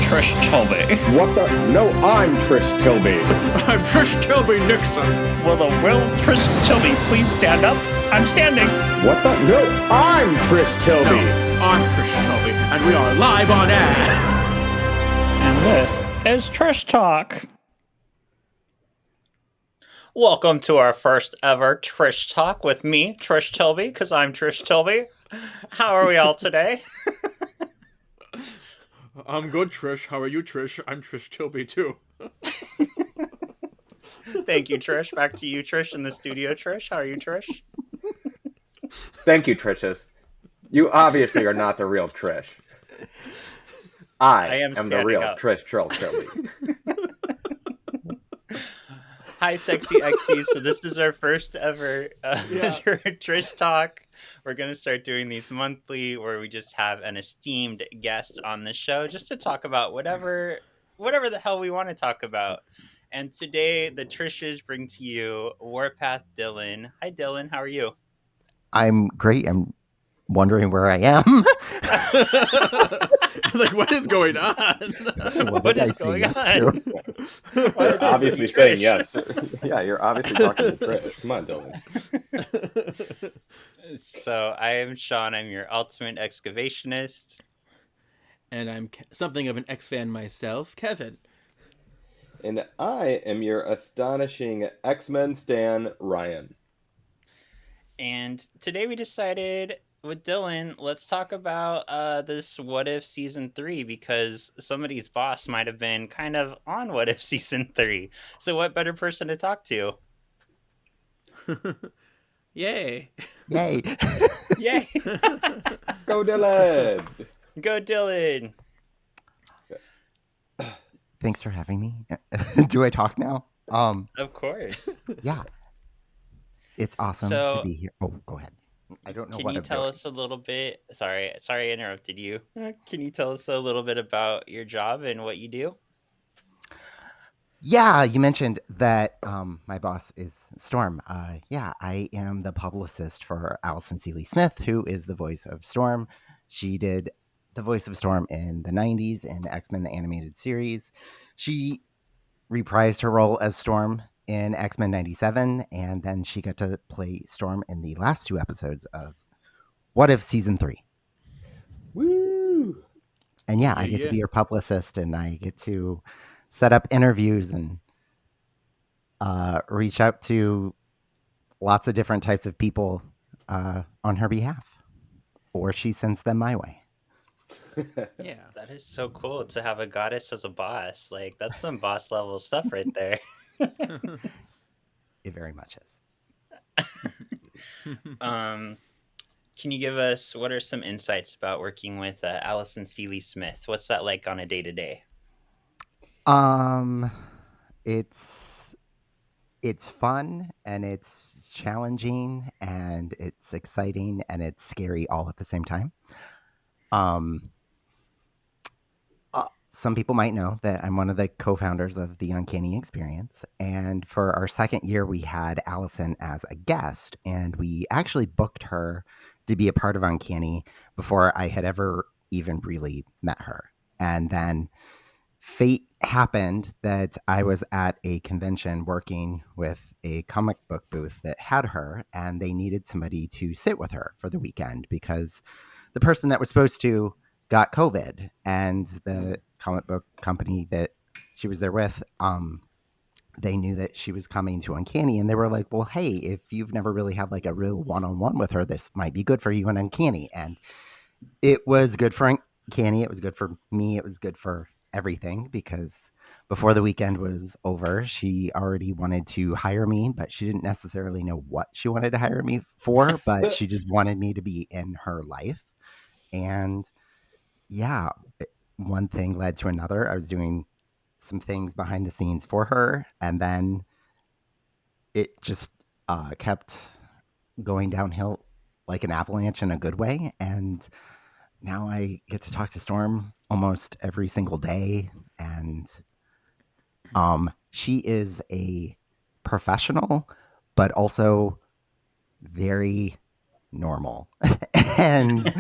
Trish Tilby. What the? No, I'm Trish Tilby. I'm Trish Tilby Nixon. Will Trish Tilby please stand up? I'm standing. What the? No, I'm Trish Tilby. No, I'm Trish Tilby, and we are live on air. And this is Trish Talk. Welcome to our first ever Trish Talk with me, Trish Tilby, because I'm Trish Tilby. How are we all today? I'm good, Trish. How are you, Trish? I'm Trish Tilby, too. Thank you, Trish. Back to you, Trish, in the studio. Trish, how are you, Trish? Thank you, Trish's. You obviously are not the real Trish. I am the real up. Trish Tilby. Hi, sexy XCs. So this is our first ever Trish Talk. We're going to start doing these monthly where we just have an esteemed guest on the show just to talk about whatever the hell we want to talk about. And today, the Trishes bring to you Warpath Dylan. Hi, Dylan. How are you? I'm great. I'm wondering where I am. Like, what is going on? What is going on? You're obviously saying yes. Yeah, you're obviously talking to Trish. Come on, Dylan. So I am Sean. I'm your ultimate excavationist. And I'm something of an X-fan myself, Kevin. And I am your astonishing X-Men stan, Ryan. And today we decided with Dylan, let's talk about this What If Season 3, because somebody's boss might have been kind of on What If Season 3. So what better person to talk to? Yay. Yay. Yay. Go, Dylan. Go, Dylan. Thanks for having me. Do I talk now? Of course. Yeah. It's awesome to be here. Oh, go ahead. I don't know what Can you tell us a little bit? Sorry, I interrupted you. Can you tell us a little bit about your job and what you do? Yeah, you mentioned that my boss is Storm. Yeah, I am the publicist for Allison Seeley Smith, who is the voice of Storm. She did the voice of Storm in the 90s in X-Men the Animated Series. She reprised her role as Storm in X-Men 97, and then she got to play Storm in the last two episodes of What If Season 3. Woo! And yeah, I get to be your publicist, and I get to set up interviews and reach out to lots of different types of people on her behalf, or she sends them my way. Yeah, that is so cool to have a goddess as a boss. Like, that's some boss level stuff right there. It very much is. Can you give us, what are some insights about working with Allison Seeley Smith? What's that like on a day-to-day? It's fun, and it's challenging, and it's exciting, and it's scary all at the same time. Some people might know that I'm one of the co-founders of the Uncanny Experience. And for our second year, we had Allison as a guest, and we actually booked her to be a part of Uncanny before I had ever even really met her. And then fate happened that I was at a convention working with a comic book booth that had her, and they needed somebody to sit with her for the weekend because the person that was supposed to got COVID, and the comic book company that she was there with, they knew that she was coming to Uncanny, and they were like, well, hey, if you've never really had like a real one-on-one with her, this might be good for you in Uncanny. And it was good for Uncanny. It was good for me. It was good for everything, because before the weekend was over, she already wanted to hire me, but she didn't necessarily know what she wanted to hire me for, but she just wanted me to be in her life. And yeah, one thing led to another. I was doing some things behind the scenes for her, and then it just kept going downhill like an avalanche in a good way. And now I get to talk to Storm almost every single day, and she is a professional, but also very normal. And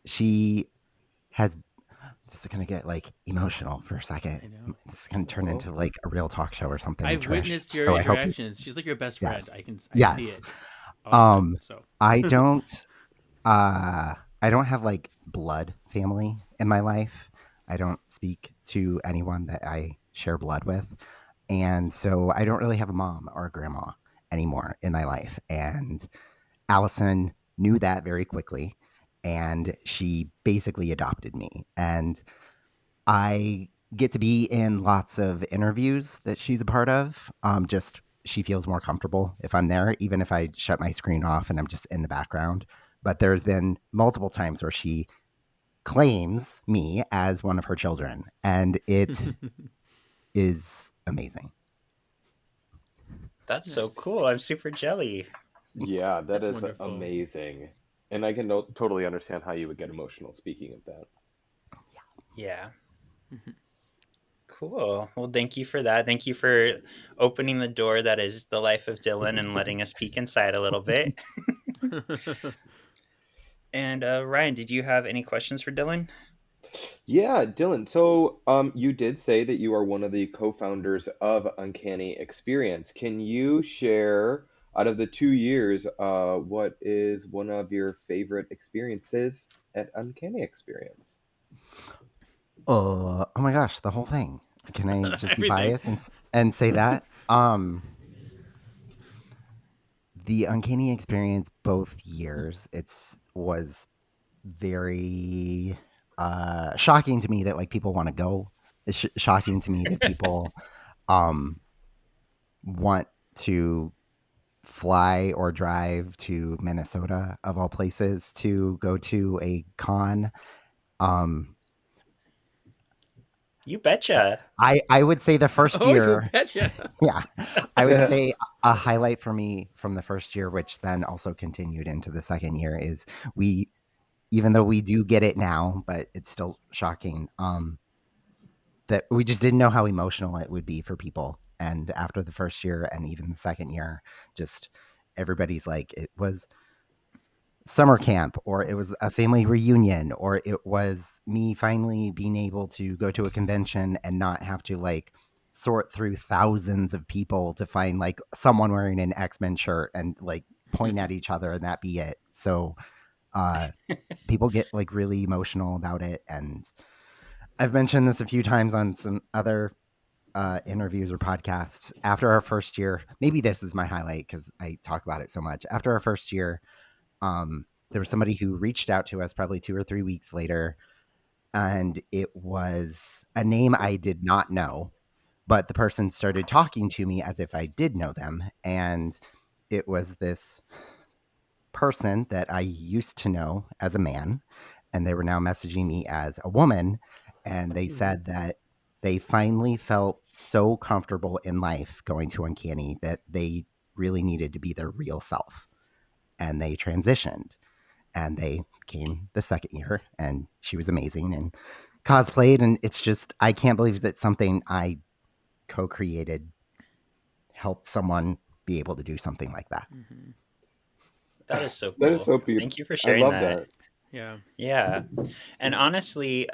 she has this is gonna get like emotional for a I second. know. This is gonna turn into like a real talk show or something. I've Trish. witnessed your So I hope you- interactions. She's like your best friend. yes, I see yes. it all the time. So I don't I don't have like blood family in my life. I don't speak to anyone that I share blood with. And so I don't really have a mom or a grandma anymore in my life. And Allison knew that very quickly, and she basically adopted me. And I get to be in lots of interviews that she's a part of. Just she feels more comfortable if I'm there, even if I shut my screen off and I'm just in the background. But there's been multiple times where she claims me as one of her children, and it is amazing. That's so Nice. cool. I'm super jelly. Yeah, that That's is wonderful. amazing. And I can totally understand how you would get emotional speaking of that. Yeah. Mhm. Cool. Well, thank you for that. Thank you for opening the door that is the life of Dylan and letting us peek inside a little bit. And Ryan, did you have any questions for Dylan? Yeah, Dylan. So, you did say that you are one of the co-founders of Uncanny Experience. Can you share, out of the 2 years, what is one of your favorite experiences at Uncanny Experience? Oh my gosh, the whole thing. Can I just be Everything. biased and say that? The Uncanny Experience both years, it's was very shocking to me that like people want to go. It's shocking to me that people um want to fly or drive to Minnesota of all places to go to a con. Um You betcha. I would say the first Oh, you year, betcha. yeah, I would say a highlight for me from the first year, which then also continued into the second year, is we, even though we do get it now, but it's still shocking, that we just didn't know how emotional it would be for people. And after the first year and even the second year, just everybody's like, it was summer camp, or it was a family reunion, or it was me finally being able to go to a convention and not have to like sort through thousands of people to find like someone wearing an X-Men shirt and like point at each other and that be it. So people get like really emotional about it. And I've mentioned this a few times on some other interviews or podcasts. After our first year, maybe this is my highlight because I talk about it so much. After our first year, there was somebody who reached out to us probably 2 or 3 weeks later, and it was a name I did not know, but the person started talking to me as if I did know them. And it was this person that I used to know as a man, and they were now messaging me as a woman. And they said that they finally felt so comfortable in life going to Uncanny that they really needed to be their real self. And they transitioned, and they came the second year, and she was amazing and cosplayed. And it's just, I can't believe that something I co-created helped someone be able to do something like that. Mhm. That is so That is cool. so beautiful. Thank you for I sharing love that. that. Yeah. Yeah. And honestly,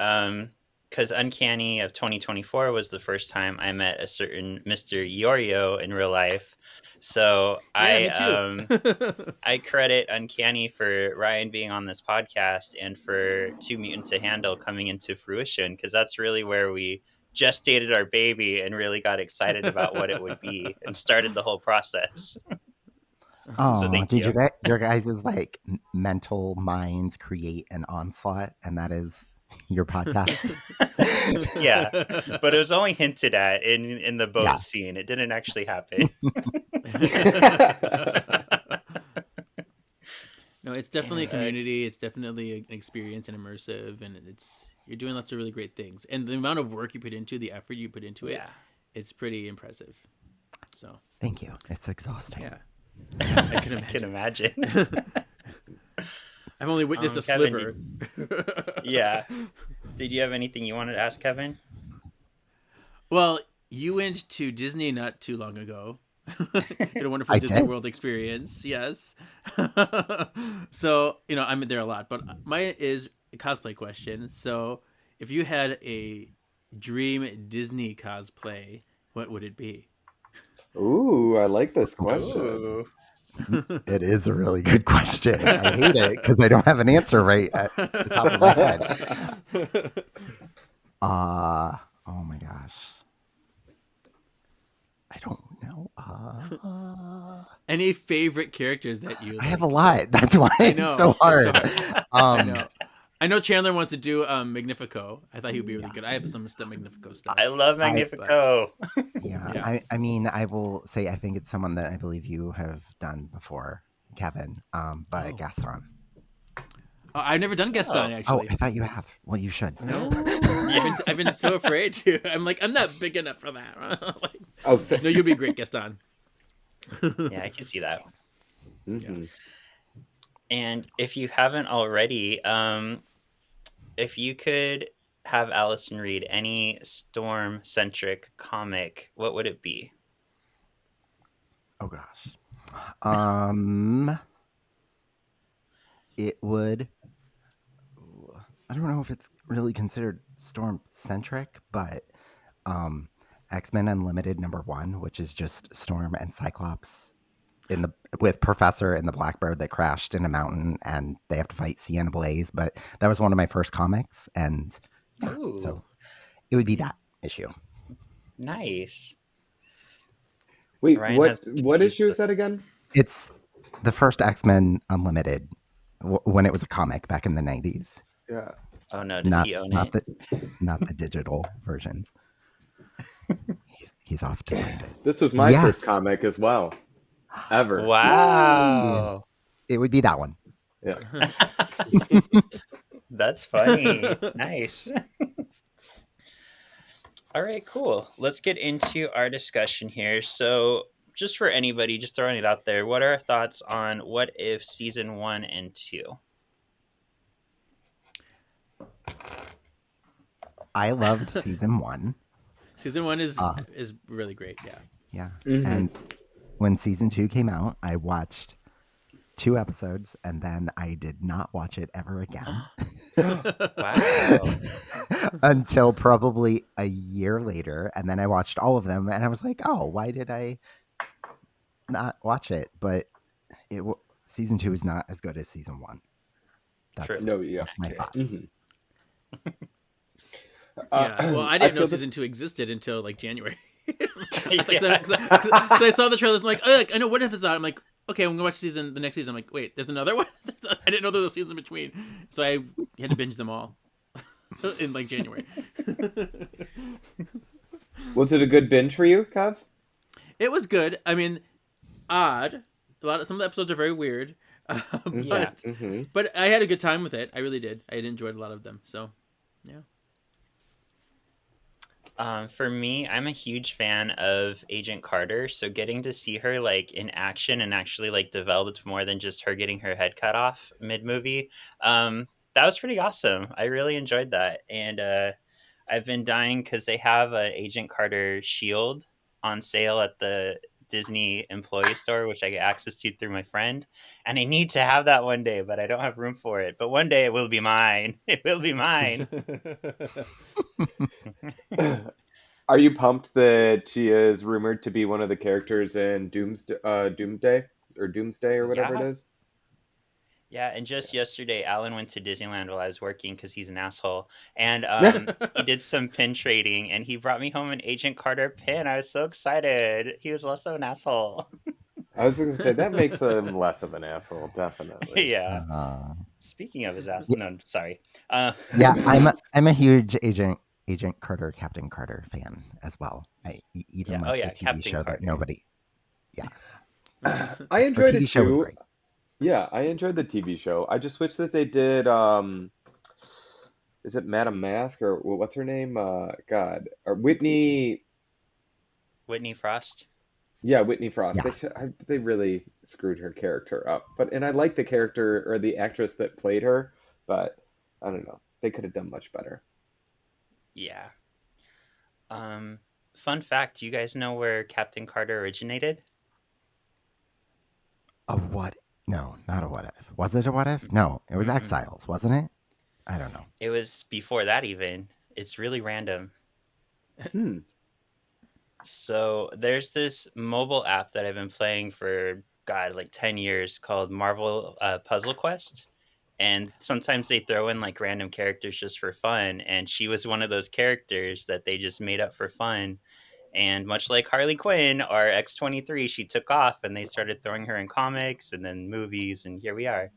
because Uncanny of 2024 was the first time I met a certain Mr. Iorio in real life. So Yeah, me too. I credit Uncanny for Ryan being on this podcast and for Too Mutant to Handle coming into fruition, because that's really where we gestated our baby and really got excited about what it would be and started the whole process. So Oh, thank did you. your guys' like mental minds create an onslaught, and that is your podcast? Yeah, but it was only hinted at in the boat Yeah. scene. It didn't actually happen. No, it's definitely a And, community. It's definitely an experience and immersive, and you're doing lots of really great things. And the amount of work you put into the effort you put into it, yeah. it's pretty impressive. So Thank you. It's exhausting. yeah, I can I can imagine. imagine. I've only witnessed a Kevin, sliver. Yeah. Did you have anything you wanted to ask Kevin? Well, you went to Disney not too long ago. You had a wonderful I Disney did. World experience, yes. So, I'm there a lot, but mine is a cosplay question. So, if you had a dream Disney cosplay, what would it be? Ooh, I like this question. Ooh. It is a really good question. I hate it because I don't have an answer right at the top of my head. Oh my gosh. I don't know. Any favorite characters that you? I have a lot. That's why it's so hard. I know Chandler wants to do Magnifico. I thought he would be really good. I have some Magnifico stuff. I love Magnifico. Yeah. I mean, I will say I think it's someone that I believe you have done before, Kevin. But Gaston. I've never done Gaston actually. Oh, I thought you have. Well, you should. No, I've been so afraid to. I'm like, I'm not big enough for that. No, you'd be great, Gaston. Yeah, I can see that. Mm-hmm. Yeah. And if you haven't already, if you could have Allison read any Storm-centric comic, what would it be? Oh gosh. It would. I don't know if it's really considered Storm-centric, but X-Men Unlimited #1, which is just Storm and Cyclops with Professor and the Blackbird that crashed in a mountain, and they have to fight Sienna Blaze. But that was one of my first comics, and so it would be that issue. Nice. Wait, what issue is that again? It's the first X-Men Unlimited when it was a comic back in the 90s. Yeah. Oh no, does he own it? Not the digital versions. He's off to find it. This was my first comic as well. Ever. Wow. It would be that one. Yeah. That's funny. Nice. All right, cool. Let's get into our discussion here. So, just for anybody, just throwing it out there, what are our thoughts on What If Season 1 and 2? I loved Season 1. Season 1 is really great, yeah. Yeah. Mm-hmm. And when Season 2 came out, I watched 2 episodes, and then I did not watch it ever again. Wow. Until probably a year later, and then I watched all of them, and I was like, oh, why did I not watch it? But Season 2 is not as good as Season 1. That's my thoughts. Mm-hmm. Well, I didn't know Season 2 existed until like January. Because I saw the trailers. I'm like, I know What If is out. I'm like, okay, I'm gonna watch the next season. I'm like, wait, there's another one. I didn't know there was seasons in between, so I had to binge them all in like January. Was it a good binge for you, Kev? It was good. I mean, odd. Some of the episodes are very weird, but I had a good time with it. I really did. I enjoyed a lot of them. So, yeah. For me, I'm a huge fan of Agent Carter, so getting to see her like in action and actually like developed more than just her getting her head cut off mid-movie, that was pretty awesome. I really enjoyed that, and I've been dying because they have an Agent Carter shield on sale at the Disney employee store, which I get access to through my friend, and I need to have that one day, but I don't have room for it. But one day it will be mine. It will be mine. Are you pumped that she is rumored to be one of the characters in Doomsday or whatever it is? Yeah, and just yesterday, Alan went to Disneyland while I was working because he's an asshole, and he did some pin trading, and he brought me home an Agent Carter pin. I was so excited. He was also an asshole. I was going to say, that makes him less of an asshole, definitely. Yeah. Speaking of his asshole, no, sorry. Yeah, I'm a huge Agent Carter, Captain Carter fan as well. The TV Captain show Carter. that nobody. Yeah, I enjoyed TV it show was too. great. Yeah, I enjoyed the TV show. I just wish that they did. Is it Madame Mask or what's her name? Or Whitney. Whitney Frost. Yeah, Whitney Frost. Yeah. They really screwed her character up. And I like the character or the actress that played her, but I don't know. They could have done much better. Yeah. Fun fact, do you guys know where Captain Carter originated? A what? No, not a What If. Was it a What If? No, it was Exiles, wasn't it? I don't know. It was before that even. It's really random. So there's this mobile app that I've been playing for, God, like 10 years called Marvel Puzzle Quest. And sometimes they throw in like random characters just for fun. And she was one of those characters that they just made up for fun. And much like Harley Quinn, our X-23, she took off and they started throwing her in comics and then movies. And here we are.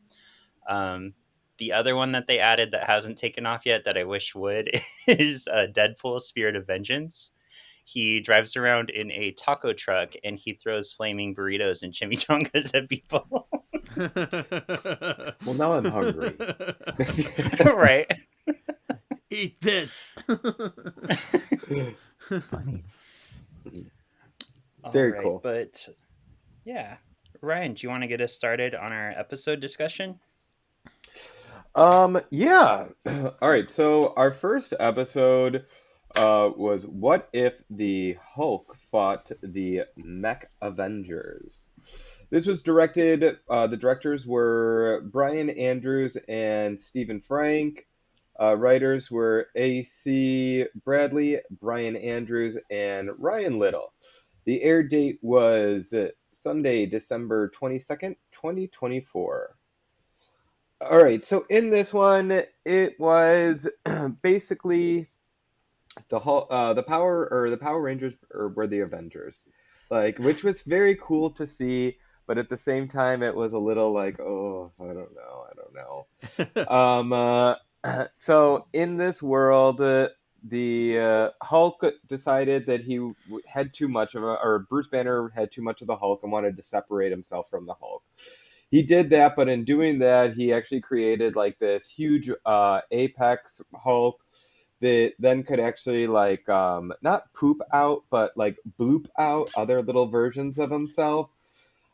The other one that they added that hasn't taken off yet that I wish would is Deadpool Spirit of Vengeance. He drives around in a taco truck and he throws flaming burritos and chimichangas at people. Well, now I'm hungry. Right. Eat this. Funny. Very cool. But yeah. Ryan, do you want to get us started on our episode discussion? Yeah. All right. So our first episode was What If the Hulk Fought the Mech Avengers? This was directed, the directors were Brian Andrews and Stephen Frank. Writers were A.C. Bradley, Brian Andrews, and Ryan Little. The air date was Sunday, December 22nd, 2024. All right, so in this one, it was basically the Power Rangers were the Avengers, like, which was very cool to see, but at the same time, it was a little like, oh, I don't know. So in this world, the Hulk decided that he had too much of or Bruce Banner had too much of the Hulk and wanted to separate himself from the Hulk. He did that, but in doing that, he actually created like this huge apex Hulk that then could actually like not poop out, but like bloop out other little versions of himself.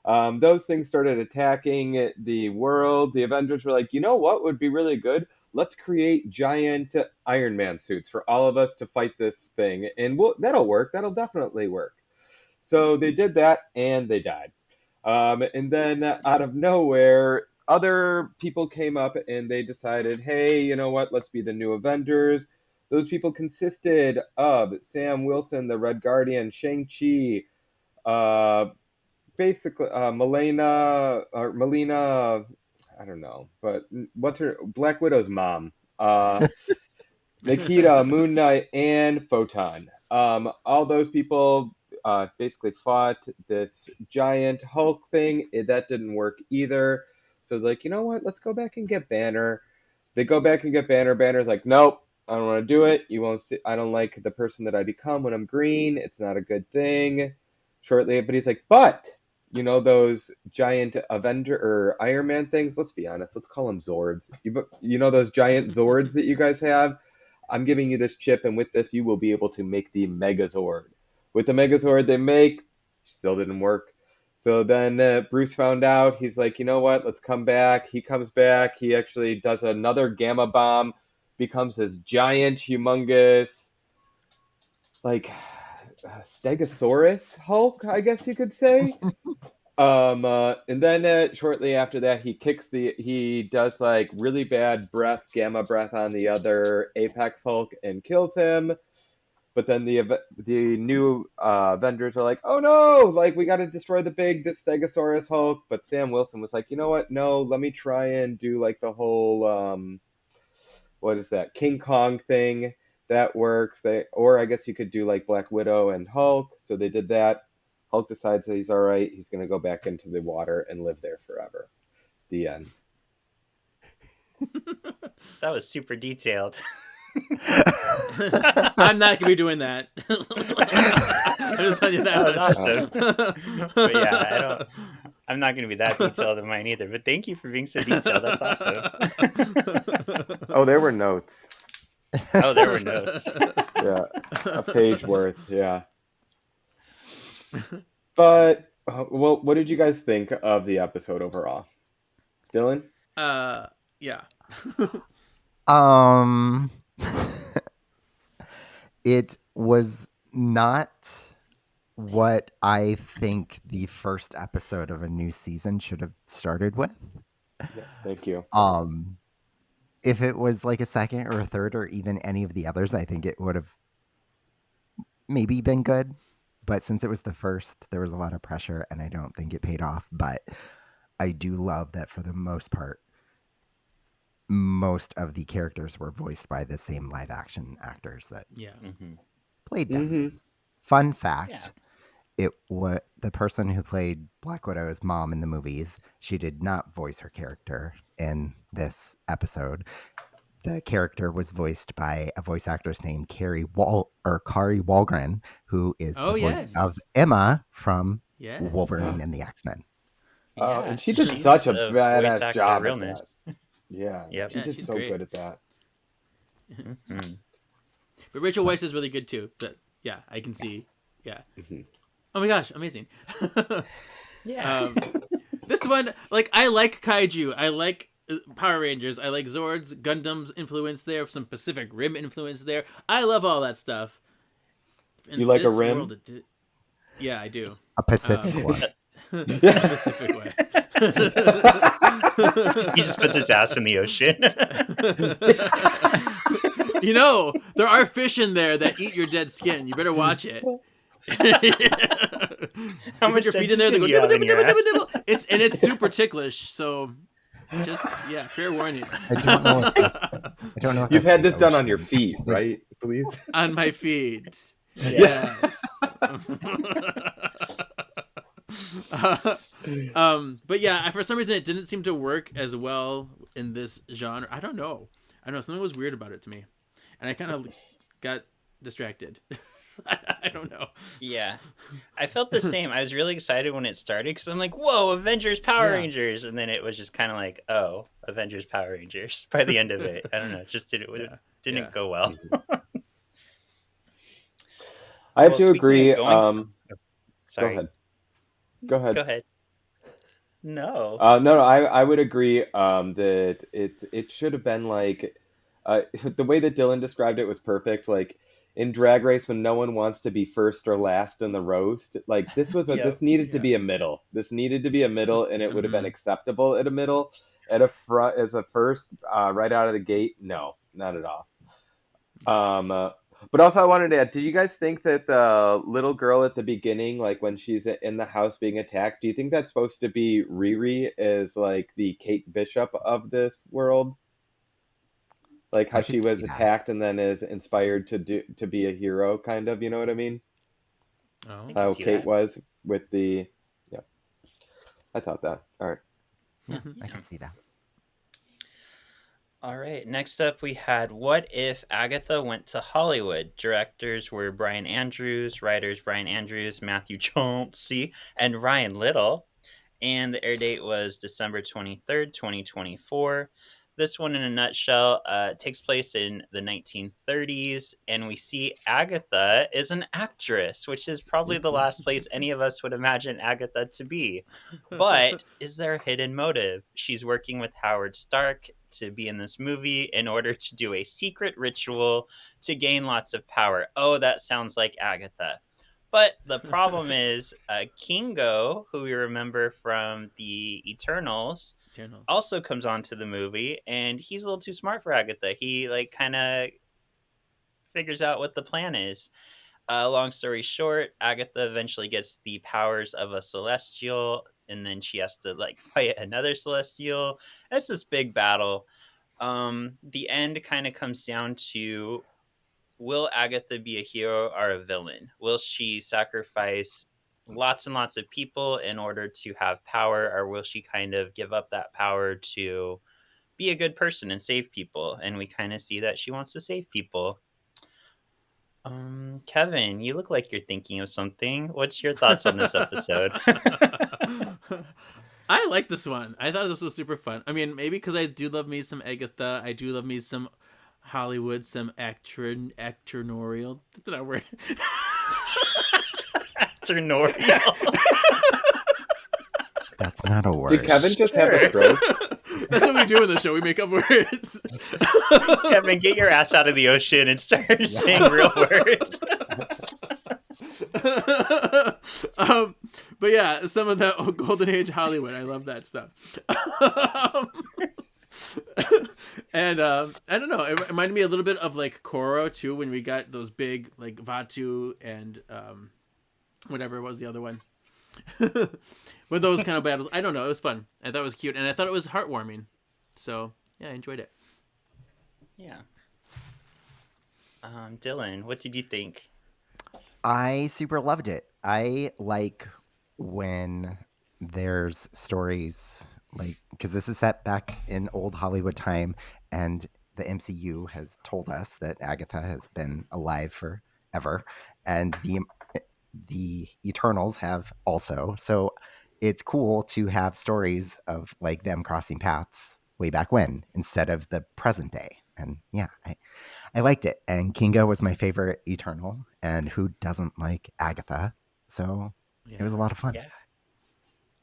Those things started attacking the world. The Avengers were like, you know what would be really good? Let's create giant Iron Man suits for all of us to fight this thing, and that'll work. That'll definitely work. So they did that, and they died. And then out of nowhere, other people came up and they decided, hey, you know what? Let's be the new Avengers. Those people consisted of Sam Wilson, the Red Guardian, Shang-Chi, basically Melina, I don't know, but what's her Black Widow's mom, Nikita, Moon Knight, and Photon. All those people basically fought this giant Hulk thing. That didn't work either. So it's like, you know what? Let's go back and get Banner. They go back and get Banner. Banner's like, nope, I don't want to do it. You won't see. I don't like the person that I become when I'm green. It's not a good thing. Shortly, but he's like, but you know those giant Avenger or Iron Man things? Let's be honest. Let's call them Zords. You know those giant Zords that you guys have? I'm giving you this chip, and with this, you will be able to make the Megazord. With the Megazord they make, still didn't work. So then Bruce found out. He's like, you know what? Let's come back. He comes back. He actually does another gamma bomb, becomes this giant, humongous, like, Stegosaurus Hulk, I guess you could say. And then shortly after that, he does like really bad gamma breath on the other Apex Hulk and kills him. But then the new Avengers are like, oh no, like we got to destroy the big Stegosaurus Hulk. But Sam Wilson was like, you know what? No, let me try and do like the whole what is that, King Kong thing. That works. Or I guess you could do like Black Widow and Hulk. So they did that. Hulk decides that he's all right. He's going to go back into the water and live there forever. The end. That was super detailed. I'm not gonna be doing that. I'm just telling you that was awesome. But yeah, I'm not gonna be that detailed in mine either. But thank you for being so detailed. That's awesome. Oh, there were notes. Oh, there were notes. Yeah, a page worth. Yeah. But well, what did you guys think of the episode overall, Dylan? Yeah. It was not what I think the first episode of a new season should have started with. Yes, thank you. if it was like a second or a third or even any of the others, I think it would have maybe been good. But since it was the first, there was a lot of pressure, and I don't think it paid off. But I do love that for the most part, most of the characters were voiced by the same live action actors that played them. Mm-hmm. Fun fact, it was the person who played Black Widow's mom in the movies. She did not voice her character in this episode. The character was voiced by a voice actress named Kari Wahlgren, who is the voice of Emma from Wolverine and the X-Men. Oh, and she did such a badass job at that. Yeah, she did so good at that. Mm-hmm. But Rachel Weisz is really good too. But yeah, I can see. Yeah. Mm-hmm. Oh my gosh, amazing. This one, like, I like kaiju. I like Power Rangers. I like Zords, Gundam's influence there, some Pacific Rim influence there. I love all that stuff. You like a rim? Yeah, I do. A Pacific one. Pacific way. He just puts his ass in the ocean. You know, there are fish in there that eat your dead skin. You better watch it. How much your feet in there? They go nibble, nibble, nibble, nibble, nibble. It's super ticklish. So, just fair warning. I don't know. If you've had this done on your feet, right? Please. On my feet. Yes. But yeah, for some reason it didn't seem to work as well in this genre. I don't know. Something was weird about it to me, and I kind of got distracted. I don't know. Yeah, I felt the same. I was really excited when it started because I'm like, "Whoa, Avengers, Power Rangers!" And then it was just kind of like, "Oh, Avengers, Power Rangers." By the end of it, I don't know, it just didn't go well. I have to agree. Sorry. Go ahead. No. No. I would agree that it should have been like the way that Dylan described it was perfect. Like in Drag Race, when no one wants to be first or last in the roast, like this was this needed to be a middle. This needed to be a middle, and it would have been acceptable at a middle. At a front as a first, right out of the gate, no, not at all. But also I wanted to add, do you guys think that the little girl at the beginning, like when she's in the house being attacked, do you think that's supposed to be Riri as like the Kate Bishop of this world? Like how she was attacked and then is inspired to be a hero, kind of, you know what I mean? Oh, how Kate was with the, I thought that. All right. Yeah, I can see that. All right, next up we had What If Agatha Went to Hollywood? Directors were Brian Andrews, writers Brian Andrews, Matthew Chauncey, and Ryan Little. And the air date was December 23rd, 2024. This one, in a nutshell, takes place in the 1930s, and we see Agatha is an actress, which is probably the last place any of us would imagine Agatha to be. But is there a hidden motive? She's working with Howard Stark to be in this movie in order to do a secret ritual to gain lots of power. Oh, that sounds like Agatha. But the problem is Kingo, who we remember from the Eternals, also comes onto the movie, and he's a little too smart for Agatha. He kind of figures out what the plan is. Long story short, Agatha eventually gets the powers of a Celestial, and then she has to fight another Celestial. It's this big battle. The end kind of comes down to, will Agatha be a hero or a villain? Will she sacrifice lots and lots of people in order to have power, or will she kind of give up that power to be a good person and save people? And we kind of see that she wants to save people. Kevin, you look like you're thinking of something. What's your thoughts on this episode? I like this one. I thought this was super fun. I mean, maybe because I do love me some Agatha. I do love me some Hollywood, some actornorial. That's not a word. Actornorial. That's not a word. Did Kevin just have a stroke? That's what we do in the show. We make up words. Kevin, get your ass out of the ocean and start saying real words. But yeah, some of that Golden Age Hollywood. I love that stuff. And I don't know. It reminded me a little bit of like Koro too, when we got those big like Vatu and whatever was the other one. With those kind of battles, I don't know. It was fun. I thought it was cute, and I thought it was heartwarming. So yeah, I enjoyed it. Yeah. Dylan, what did you think? I super loved it. I like when there's stories like, because this is set back in old Hollywood time, and the MCU has told us that Agatha has been alive forever, and the Eternals have also. So it's cool to have stories of like them crossing paths way back when instead of the present day. And yeah, I liked it. And Kinga was my favorite Eternal, and who doesn't like Agatha? So it was a lot of fun. Yeah.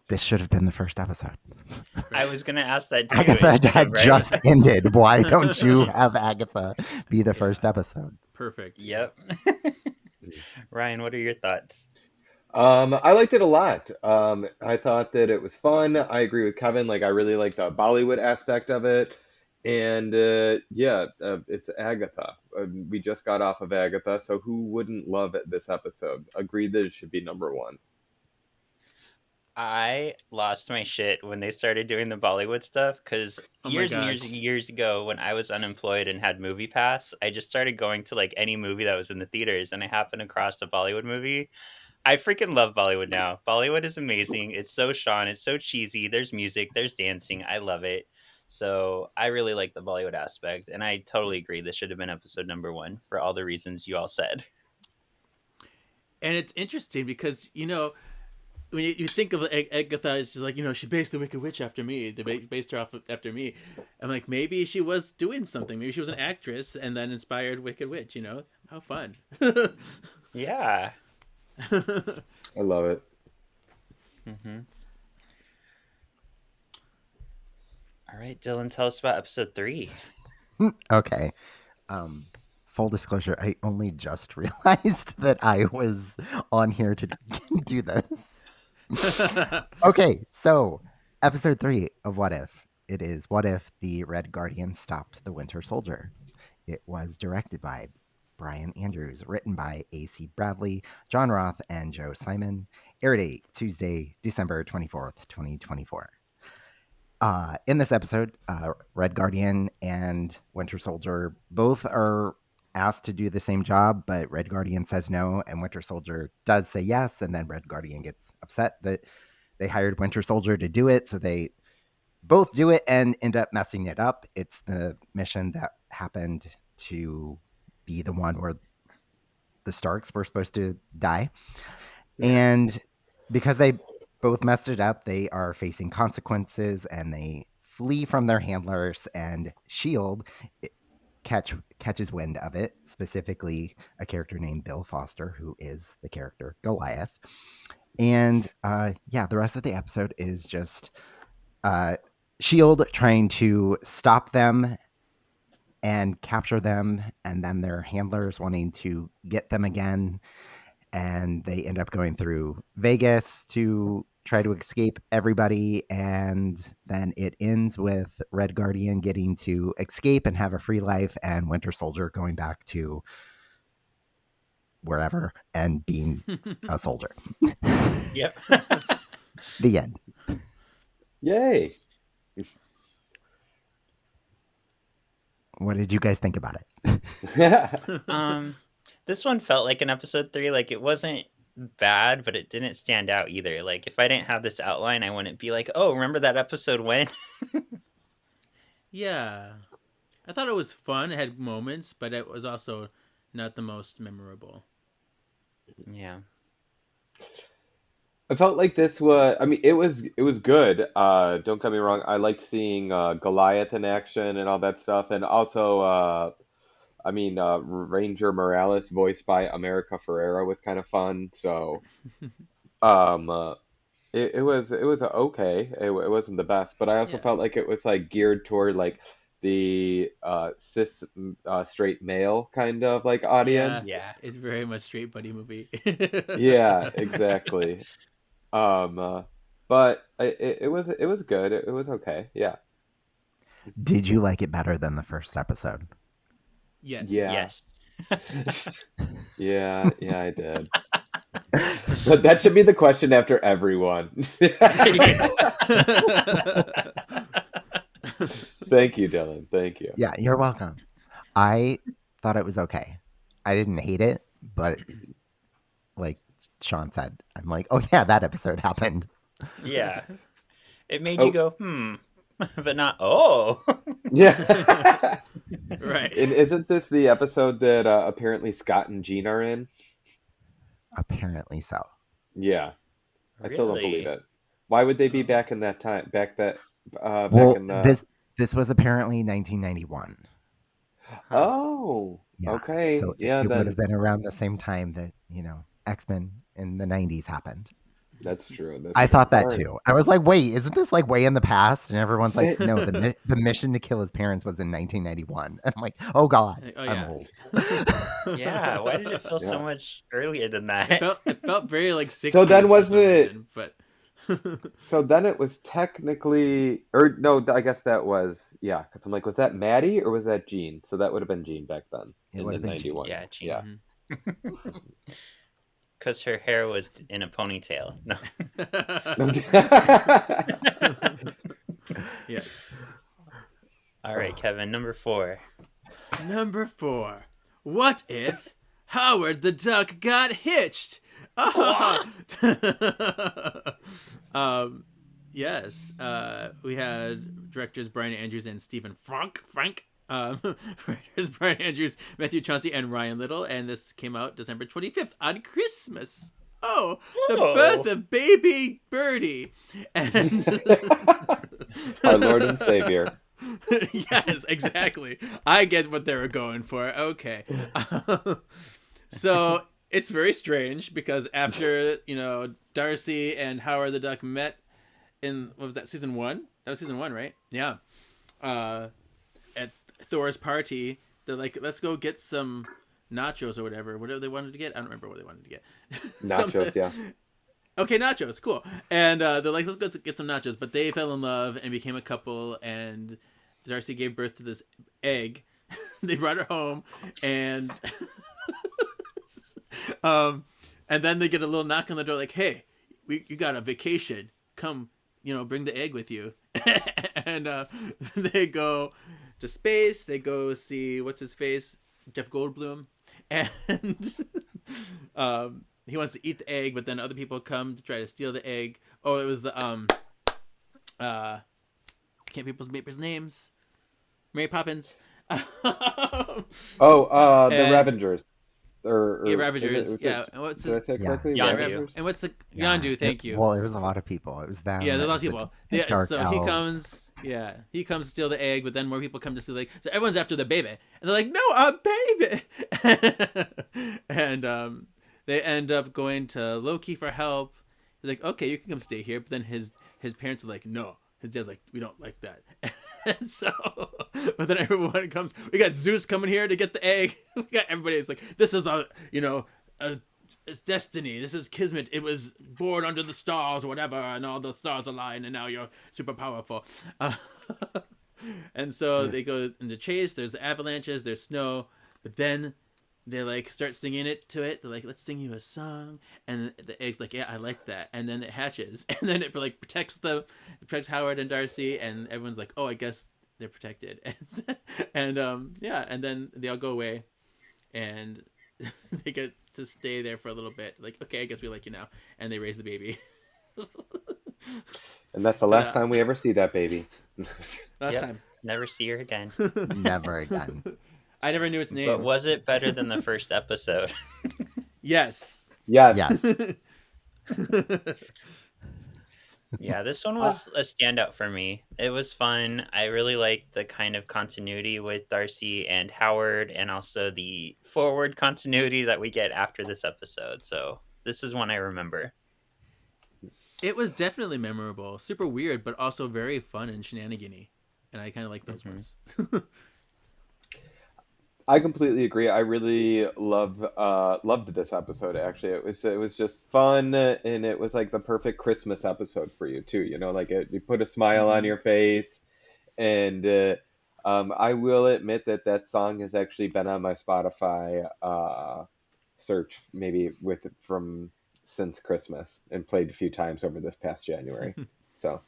This should have been the first episode. I was going to ask that too. Agatha had just ended. Why don't you have Agatha be the first episode? Perfect. Yep. Ryan, what are your thoughts? I liked it a lot. I thought that it was fun. I agree with Kevin. Like, I really like the Bollywood aspect of it. And it's Agatha. We just got off of Agatha, so who wouldn't love it this episode? Agreed that it should be number one. I lost my shit when they started doing the Bollywood stuff because years and years ago, when I was unemployed and had Movie Pass, I just started going to like any movie that was in the theaters, and I happened across a Bollywood movie. I freaking love Bollywood now. Bollywood is amazing. It's so Sean. It's so cheesy. There's music. There's dancing. I love it. So I really like the Bollywood aspect, and I totally agree. This should have been episode number one for all the reasons you all said. And it's interesting because, you know, when you think of Agatha, it's just like, you know, she based the Wicked Witch after me. They based her off after me. I'm like, maybe she was doing something. Maybe she was an actress and then inspired Wicked Witch, you know? How fun. Yeah. I love it. Mm-hmm. All right, Dylan, tell us about episode 3. Okay. Full disclosure, I only just realized that I was on here to do this. Okay, so episode 3 of What If. It is What If the Red Guardian Stopped the Winter Soldier. It was directed by Brian Andrews, written by A.C. Bradley, John Roth, and Joe Simon. Air date Tuesday, December 24th, 2024. In this episode, Red Guardian and Winter Soldier both are asked to do the same job, but Red Guardian says no, and Winter Soldier does say yes, and then Red Guardian gets upset that they hired Winter Soldier to do it, so they both do it and end up messing it up. It's the mission that happened to be the one where the Starks were supposed to die. And because they both messed it up, they are facing consequences, and they flee from their handlers, and S.H.I.E.L.D. catches wind of it, specifically a character named Bill Foster, who is the character Goliath. And the rest of the episode is just S.H.I.E.L.D. trying to stop them and capture them, and then their handlers wanting to get them again. And they end up going through Vegas to try to escape everybody. And then it ends with Red Guardian getting to escape and have a free life, and Winter Soldier going back to wherever and being a soldier. Yep. The end. Yay. What did you guys think about it? This one felt like an episode 3. Like, it wasn't bad, but it didn't stand out either. Like, if I didn't have this outline, I wouldn't be like, oh, remember that episode when? Yeah. I thought it was fun. It had moments, but it was also not the most memorable. Yeah. I felt like this was, I mean, it was good. Don't get me wrong. I liked seeing Goliath in action and all that stuff. And also, Ranger Morales, voiced by America Ferrera, was kind of fun. So, it was okay. It wasn't the best, but I also felt like it was like geared toward like the cis straight male kind of like audience. Yeah, it's very much straight buddy movie. Yeah, exactly. But it was good. It was okay. Yeah. Did you like it better than the first episode? Yes. Yeah. Yes. Yeah, I did. But that should be the question after everyone. Thank you, Dylan. Thank you. Yeah, you're welcome. I thought it was okay. I didn't hate it, but like Sean said, I'm like, oh yeah, that episode happened. Yeah. It made you go, but not, oh. Yeah. Right. And isn't this the episode that apparently Scott and Jean are in? Apparently so. Yeah. I still don't believe Really? it. Why would they be back in that time? Back Well, in the... this was apparently 1991. Huh. Oh, Yeah. okay. So Yeah, it would then have been around the same time that, X-Men in the 90s happened. that's true. I thought that All right. too. I was like, wait, isn't this like way in the past? And everyone's like, no, the mission to kill his parents was in 1991. And I'm like, oh God, Oh, I'm yeah. old. Yeah, why did it feel so Yeah. much earlier than that? It felt very like 60s. So then for was some it- reason, but So then it was technically, or no, I guess that was, yeah, because I'm like, was that Maddie or was that Jean? So that would have been Jean back then It in would the have been Jean. 91. Yeah, Jean. Yeah. Because her hair was in a ponytail. No. Yeah. All right, Kevin, number 4. Number 4. What if Howard the Duck got hitched? Yes. We had directors Brian Andrews and Stephen Frank. Writers Brian Andrews, Matthew Chauncey, and Ryan Little, and this came out December 25th on Christmas. Oh, the birth of baby Birdie. And Our Lord and Savior. Yes, exactly. I get what they were going for. Okay. So it's very strange because after, Darcy and Howard the Duck met in, what was that, season 1? That was season 1, right? Yeah. At Thor's party, they're like, let's go get some nachos or whatever they wanted to get. I don't remember what they wanted to get. Nachos, yeah. Okay, nachos, cool. And they're like, let's go get some nachos. But they fell in love and became a couple, and Darcy gave birth to this egg. They brought her home, and and then they get a little knock on the door, like, hey, you got a vacation. Come, bring the egg with you. And they go to space. They go see, what's his face? Jeff Goldblum. And he wants to eat the egg, but then other people come to try to steal the egg. Oh, it was the can't people's names. Mary Poppins. The Ravengers. Yeah, Ravagers. Yeah. And what's Did I his... say it correctly? Yondu. Ravengers? And what's the Yeah. Yondu? Thank you. Well, it was a lot of people. It was them. Yeah, there's a lot of it was people. the Yeah, dark so elves. he comes to steal the egg, but then more people come to steal the egg. So everyone's after the baby, and they're like, "No, a baby!" And they end up going to Loki for help. He's like, "Okay, you can come stay here," but then his parents are like, "No." His dad's like, "We don't like that." And so, but then everyone comes. We got Zeus coming here to get the egg. We got everybody. It's like, this is it's destiny. This is kismet. It was born under the stars or whatever, and all the stars align, and now you're super powerful. And so they go into chase. There's the avalanches. There's snow, but then they like start singing it to it. They're like, let's sing you a song. And the egg's like, yeah, I like that. And then it hatches. And then it like protects Howard and Darcy. And everyone's like, oh, I guess they're protected. And and then they all go away. And they get to stay there for a little bit. Like, okay, I guess we like you now. And they raise the baby. And that's the last time we ever see that baby. Last time. Never see her again. Never again. I never knew its name. But was it better than the first episode? Yes. Yes. Yes. Yeah, this one was a standout for me. It was fun. I really liked the kind of continuity with Darcy and Howard, and also the forward continuity that we get after this episode. So this is one I remember. It was definitely memorable. Super weird, but also very fun and shenanigan-y. And I kind of like those ones. I completely agree. I really loved this episode. Actually, it was just fun, and it was like the perfect Christmas episode for you too. Like you put a smile on your face, And I will admit that that song has actually been on my Spotify search maybe with from since Christmas and played a few times over this past January. So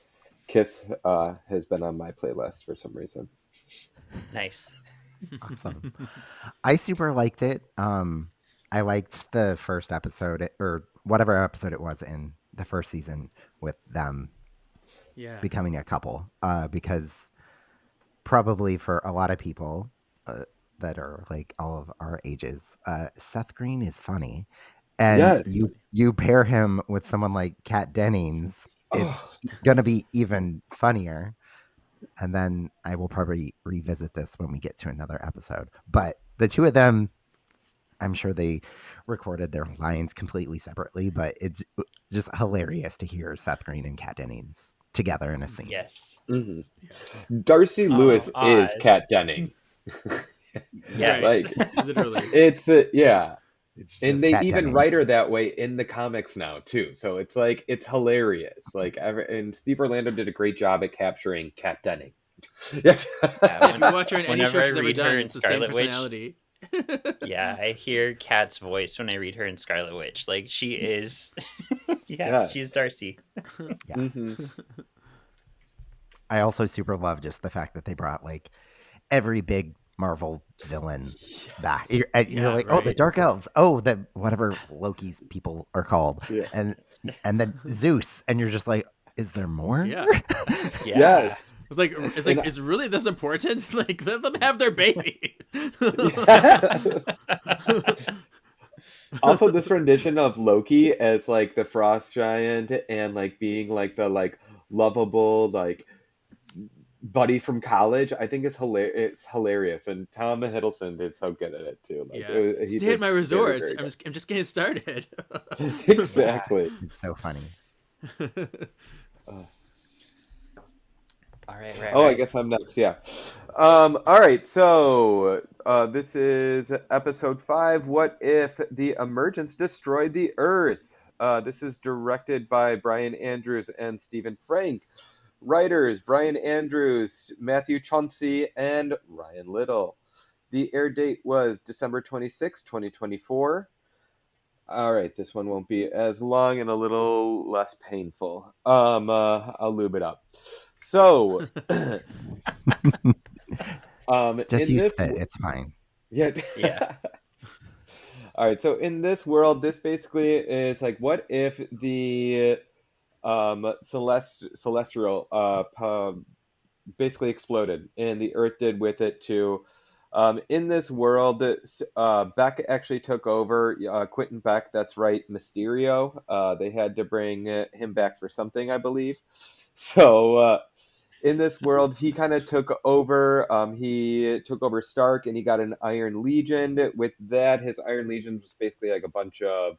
Kiss has been on my playlist for some reason. Nice. Awesome. I super liked it. I liked the first episode, or whatever episode it was in the first season, with them becoming a couple, because probably for a lot of people that are like all of our ages, Seth Green is funny. And Yes. you pair him with someone like Kat Dennings, it's going to be even funnier. And then I will probably revisit this when we get to another episode. But the two of them, I'm sure they recorded their lines completely separately, but it's just hilarious to hear Seth Green and Kat Dennings together in a scene. Yes. Mm-hmm. Darcy Lewis is Kat Denning. Yes. Like, literally. It's yeah. And they even write her that way in the comics now too. So it's like it's hilarious. Like and Steve Orlando did a great job at capturing Kat Denning. Yes. If you watch her in any show she's ever done, it's the same Scarlet personality. Yeah, I hear Kat's voice when I read her in Scarlet Witch. Like she is, she's Darcy. Yeah. Mm-hmm. I also super love just the fact that they brought like every big Marvel villain back. You're like, oh, the Dark Elves. Oh, the whatever Loki's people are called. Yeah. And then Zeus. And you're just like, is there more? Yeah. Yes. It's like is really this important? Like let them have their baby. Also, this rendition of Loki as like the frost giant and like being like the like lovable like buddy from college, I think is hilarious. It's hilarious, and Tom Hiddleston did so good at it too. Like, stay at my resort. I'm just getting started. Exactly. It's so funny. All right. I guess I'm next. Yeah. All right. So this is episode 5. What if the emergence destroyed the Earth? This is directed by Brian Andrews and Stephen Frank. Writers Brian Andrews, Matthew Chauncey, and Ryan Little. The air date was December 26, 2024. All right, this one won't be as long and a little less painful. I'll lube it up. So, just use spit. It's fine. Yeah. All right. So in this world, this basically is like, what if the celestial basically exploded, and the Earth did with it too. In this world, Beck actually took over. Quentin Beck, that's right, Mysterio. They had to bring him back for something, I believe. So in this world, he kind of took over. He took over Stark, and he got an Iron Legion. With that, his Iron Legion was basically like a bunch of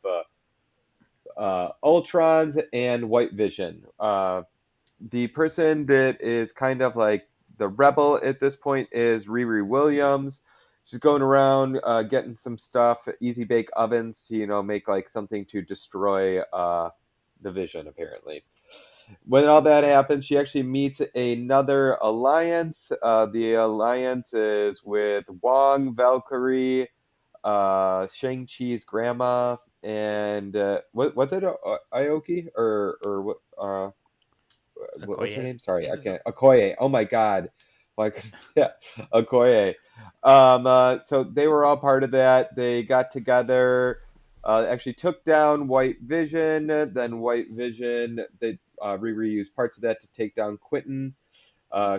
Ultrons and White Vision. The person that is kind of like the rebel at this point is Riri Williams. She's going around getting some stuff, easy bake ovens to, make like something to destroy the Vision, apparently. When all that happens, she actually meets another alliance. The alliance is with Wong, Valkyrie, Shang-Chi's grandma, and what's it, Aoki or what? What's her name? Sorry, I can't. Okoye. Oh my God. Like, yeah, Okoye. So they were all part of that. They got together, actually took down White Vision. Then White Vision, they reused parts of that to take down Quentin.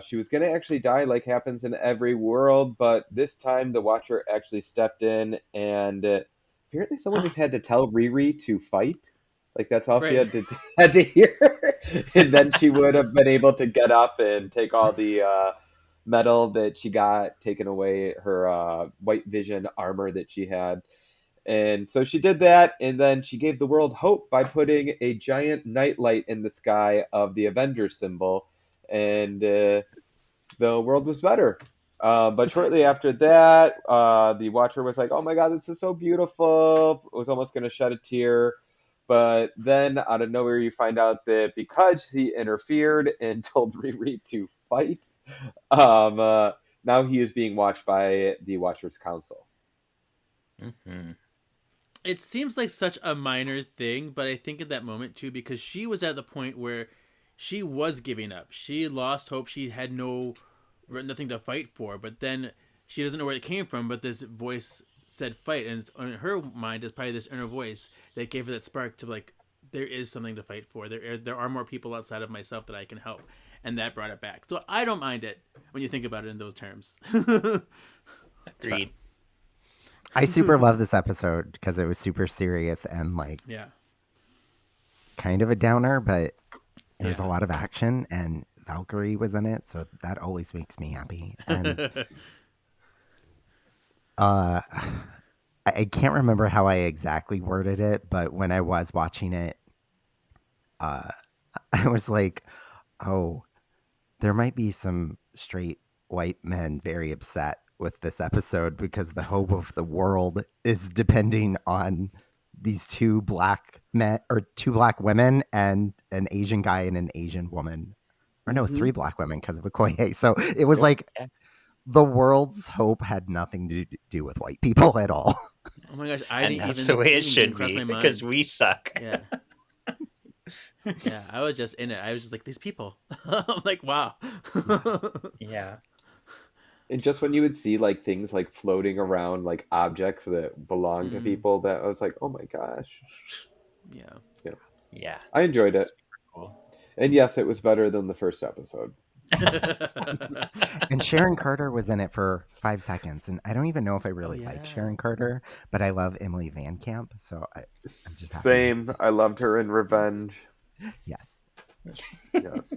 She was going to actually die like happens in every world, but this time the Watcher actually stepped in, and apparently someone just had to tell Riri to fight. Like that's all she had to hear, and then she would have been able to get up and take all the metal that she got taken away, her White Vision armor that she had, and so she did that, and then she gave the world hope by putting a giant nightlight in the sky of the Avengers symbol, and the world was better. But shortly after that, the Watcher was like, "Oh my God, this is so beautiful!" I was almost going to shed a tear. But then out of nowhere, you find out that because he interfered and told Riri to fight, Now he is being watched by the Watchers Council. Mm-hmm. It seems like such a minor thing, but I think at that moment too, because she was at the point where she was giving up. She lost hope. She had nothing to fight for. But then she doesn't know where it came from. But this voice said fight, and it's, in her mind is probably this inner voice that gave her that spark to like, there is something to fight for. There are more people outside of myself that I can help, and that brought it back. So I don't mind it when you think about it in those terms. Agreed. I super love this episode because it was super serious and like kind of a downer, but there's a lot of action and Valkyrie was in it, so that always makes me happy. And I can't remember how I exactly worded it, but when I was watching it, I was like, oh, there might be some straight white men very upset with this episode because the hope of the world is depending on these two black men or two black women and an Asian guy and an Asian woman. Or no, three black women because of Okoye. So it was like the world's hope had nothing to do with white people at all. Oh my gosh, That's the way it should be because we suck. Yeah. Yeah, I was just in it. I was just like, these people. I'm like, wow. Yeah. And just when you would see like things like floating around, like objects that belong to people, that I was like, oh my gosh. Yeah. I enjoyed it. Cool. And yes, it was better than the first episode. And Sharon Carter was in it for 5 seconds, and I don't even know if I really like Sharon Carter, but I love Emily Van Camp, so I'm just happy. Same. I loved her in Revenge. Yes. Yes.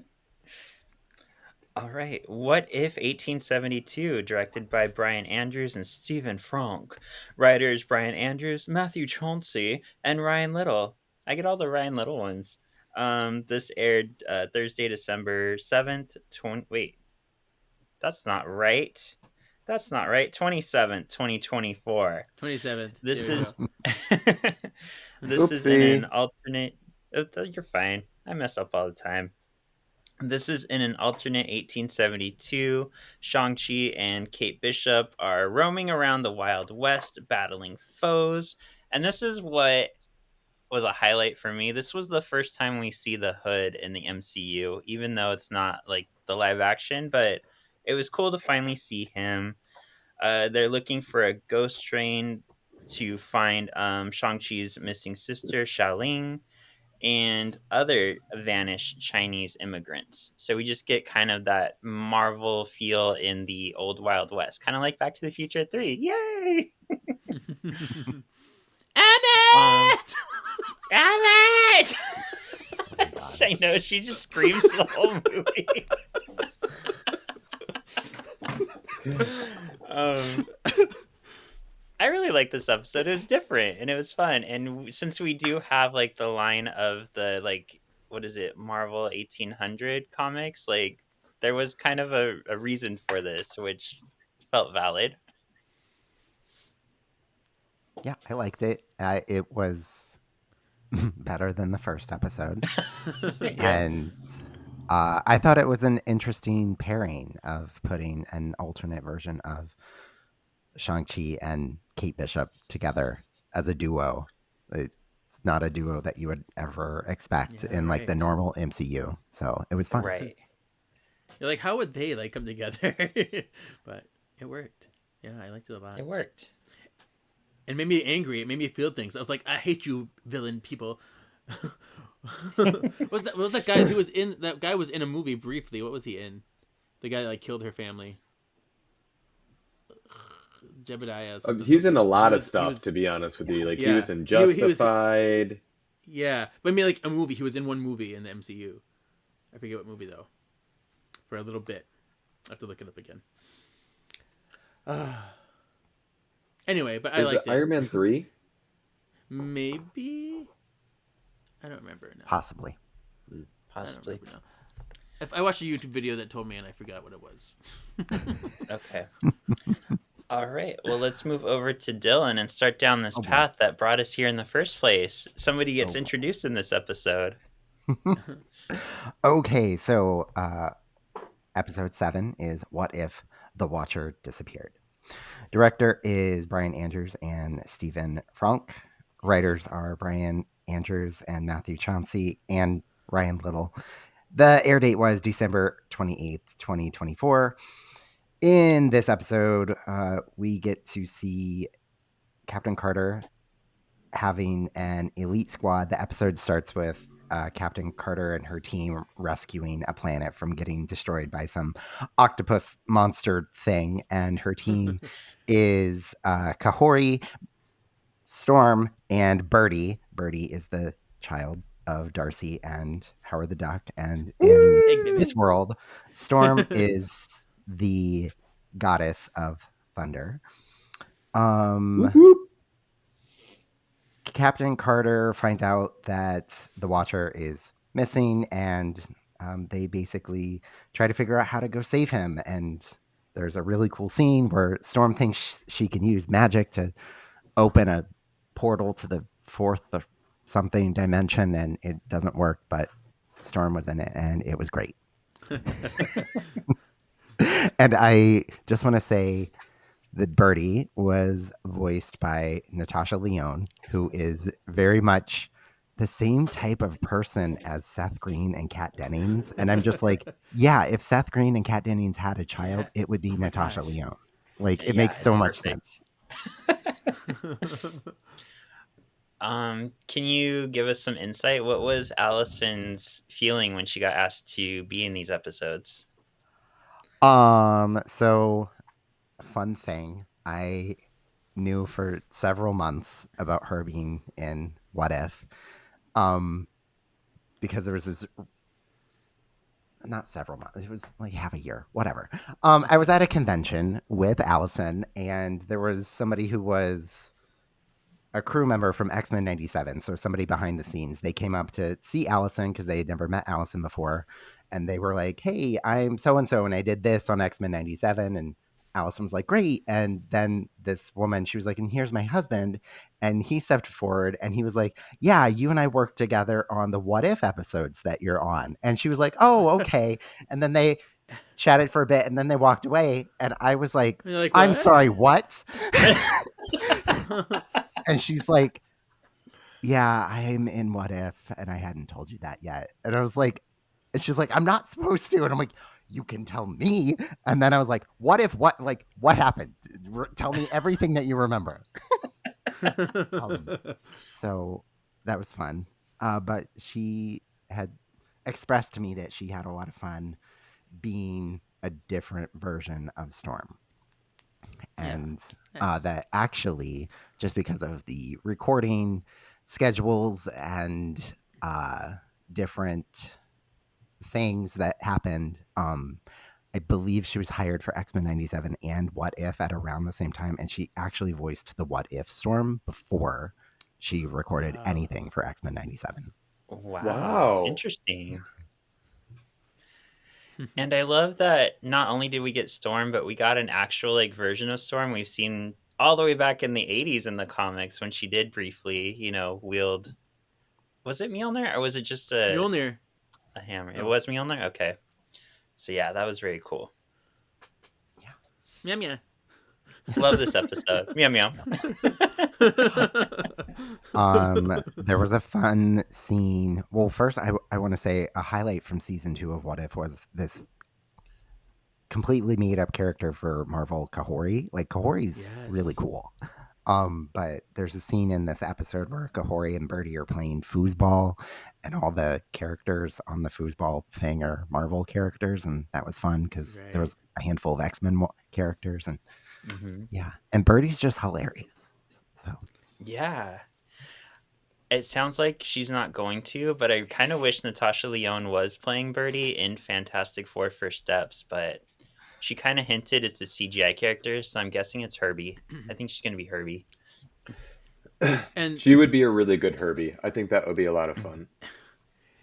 All right. What If 1872, directed by Brian Andrews and Stephen Frank. Writers Brian Andrews, Matthew Chauncey, and Ryan Little. I get all the Ryan Little ones. This aired Thursday, December 7th. Wait. That's not right. 27th, 2024. 27th. This is Oopsie. is in an alternate. You're fine. I mess up all the time. This is in an alternate 1872. Shang-Chi and Kate Bishop are roaming around the Wild West battling foes. And this is what was a highlight for me. This was the first time we see the Hood in the MCU, even though it's not like the live action, but it was cool to finally see him. They're looking for a ghost train to find Shang-Chi's missing sister, Xialing, and other vanished Chinese immigrants. So we just get kind of that Marvel feel in the old Wild West, kind of like Back to the Future 3. Yay! Emmett! Emmett! I know, she just screams the whole movie. I really like this episode. It was different and it was fun. And since we do have like the line of the like, what is it, Marvel 1800 comics, like there was kind of a reason for this, which felt valid. Yeah, I liked it. It was better than the first episode. And I thought it was an interesting pairing of putting an alternate version of Shang-Chi and Kate Bishop together as a duo. It's not a duo that you would ever expect in like the normal MCU. So it was fun. Right. You're like, how would they like come together? But it worked. Yeah, I liked it a lot. It worked. It made me angry. It made me feel things. I was like, I hate you, villain people. What was that guy who was in? That guy was in a movie briefly. What was he in? The guy that like killed her family. Jebediah. He's in a lot of stuff, to be honest with you. Like he was in Justified. Yeah, but I mean, like a movie. He was in one movie in the MCU. I forget what movie though. For a little bit, I have to look it up again. Anyway, but I liked it. Iron Man 3? Maybe. I don't remember now. Possibly. Possibly. If I watched a YouTube video that told me and I forgot what it was. Okay. All right. Well, let's move over to Dylan and start down this path that brought us here in the first place. Somebody gets introduced in this episode. Okay, so Episode 7 is What If the Watcher Disappeared? Director is Brian Andrews and Stephen Franck. Writers are Brian Andrews and Matthew Chauncey and Ryan Little. The air date was December 28th, 2024. In this episode, we get to see Captain Carter having an elite squad. The episode starts with Captain Carter and her team rescuing a planet from getting destroyed by some octopus monster thing. And her team is Kahori, Storm, and Birdie. Birdie is the child of Darcy and Howard the Duck. And in this world, Storm is the goddess of thunder. Captain Carter finds out that the Watcher is missing, and they basically try to figure out how to go save him. And there's a really cool scene where Storm thinks she can use magic to open a portal to the fourth or something dimension, and it doesn't work, but Storm was in it, and it was great. And I just want to say that Birdie was voiced by Natasha Lyonne, who is very much the same type of person as Seth Green and Kat Dennings. And I'm just like, yeah, if Seth Green and Kat Dennings had a child, it would be Natasha Lyonne. Like, it makes so much sense. Can you give us some insight? What was Allison's feeling when she got asked to be in these episodes? So fun thing, I knew for several months about her being in What If, because there was this, not several months, it was like half a year, whatever. I was at a convention with Allison, and there was somebody who was a crew member from X-Men 97, so somebody behind the scenes. They came up to see Allison because they had never met Allison before, and they were like, hey, I'm so-and-so, and I did this on X-Men 97, and Allison was like, great. And then this woman, she was like, and here's my husband. And he stepped forward and he was like, yeah, you and I worked together on the What If episodes that you're on. And she was like, oh, okay. And then they chatted for a bit and then they walked away. And I was like I'm sorry, what? And she's like, yeah, I'm in What If. And I hadn't told you that yet. And I was like, and she's like, I'm not supposed to. And I'm like, you can tell me. And then I was like, what happened? Tell me everything that you remember. So that was fun. But she had expressed to me that she had a lot of fun being a different version of Storm. And that actually, just because of the recording schedules and different things that happened, I believe she was hired for X-Men 97 and What If at around the same time, and she actually voiced the What If Storm before she recorded anything for X-Men 97. Wow. Interesting. And I love that not only did we get Storm, but we got an actual version of Storm we've seen all the way back in the 80s in the comics when she did briefly, wield, was it Mjolnir or was it just Mjolnir? A hammer. It was Mjolnir? Okay. So yeah, that was very cool. Yeah. Meow meow. Love this episode. Meow meow. There was a fun scene. Well, first I want to say a highlight from season 2 of What If was this completely made up character for Marvel, Kahori. Like, Kahori's really cool. But there's a scene in this episode where Kahori and Birdie are playing foosball, and all the characters on the foosball thing are Marvel characters, and that was fun because there was a handful of X-Men characters, and and Birdie's just hilarious. So yeah, it sounds like she's not going to, but I kind of wish Natasha Lyonne was playing Birdie in Fantastic Four First Steps, but she kind of hinted it's a CGI character, so I'm guessing it's Herbie. I think she's going to be Herbie. And she would be a really good Herbie. I think that would be a lot of fun.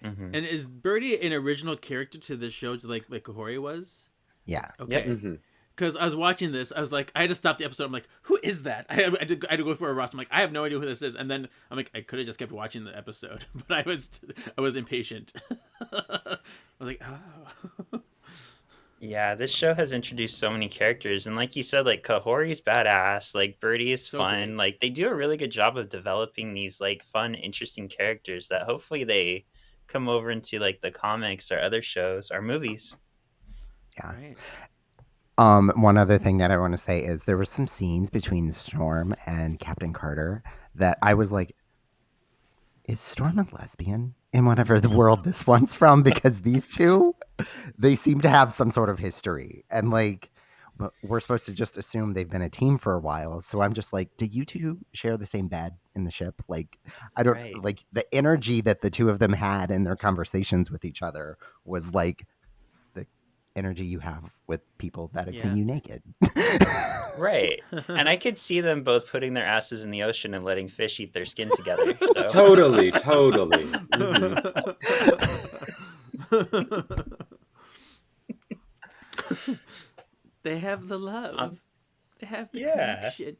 And is Birdie an original character to this show, like Kahori was? Yeah. Okay. Because I was watching this, I was like, I had to stop the episode. I'm like, who is that? I had to go for a roster. I'm like, I have no idea who this is. And then I'm like, I could have just kept watching the episode, but I was impatient. I was like, oh. Yeah, this show has introduced so many characters, and like you said, like Kahori's badass, like Birdie is So fun. great. Like they do a really good job of developing these like fun, interesting characters that hopefully they come over into like the comics or other shows or movies. Yeah. Right. One other thing that I want to say is there were some scenes between Storm and Captain Carter that I was like, is Storm a lesbian in whatever the world this one's from? Because these two, they seem to have some sort of history. And like, we're supposed to just assume they've been a team for a while. So I'm just like, do you two share the same bed in the ship? Like, I don't Right. like the energy that the two of them had in their conversations with each other was like the energy you have with people that have seen you naked. Right. And I could see them both putting their asses in the ocean and letting fish eat their skin together. So Totally. Mhm. They have the love. They have the yeah. connection.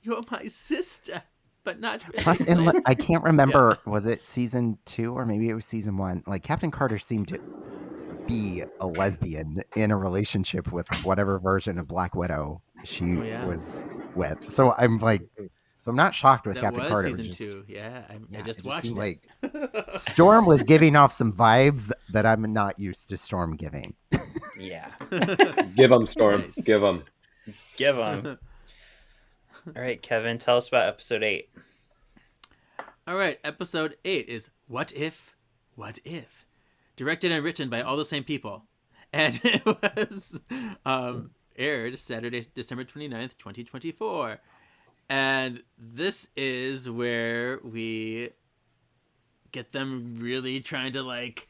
You're my sister, but not really. Plus, I can't remember, was it season 2 or maybe it was season 1? Like Captain Carter seemed to be a lesbian in a relationship with whatever version of Black Widow she was with. So I'm like, so I'm not shocked with that Captain was Carter. Season 2. Yeah, I just watched it. Like Storm was giving off some vibes that I'm not used to Storm giving. Yeah. Give them, Storm. Nice. Give them. Give them. All right, Kevin, tell us about episode 8. All right, episode 8 is What If, What If? Directed and written by all the same people. And it was aired Saturday, December 29th, 2024. And this is where we get them really trying to, like,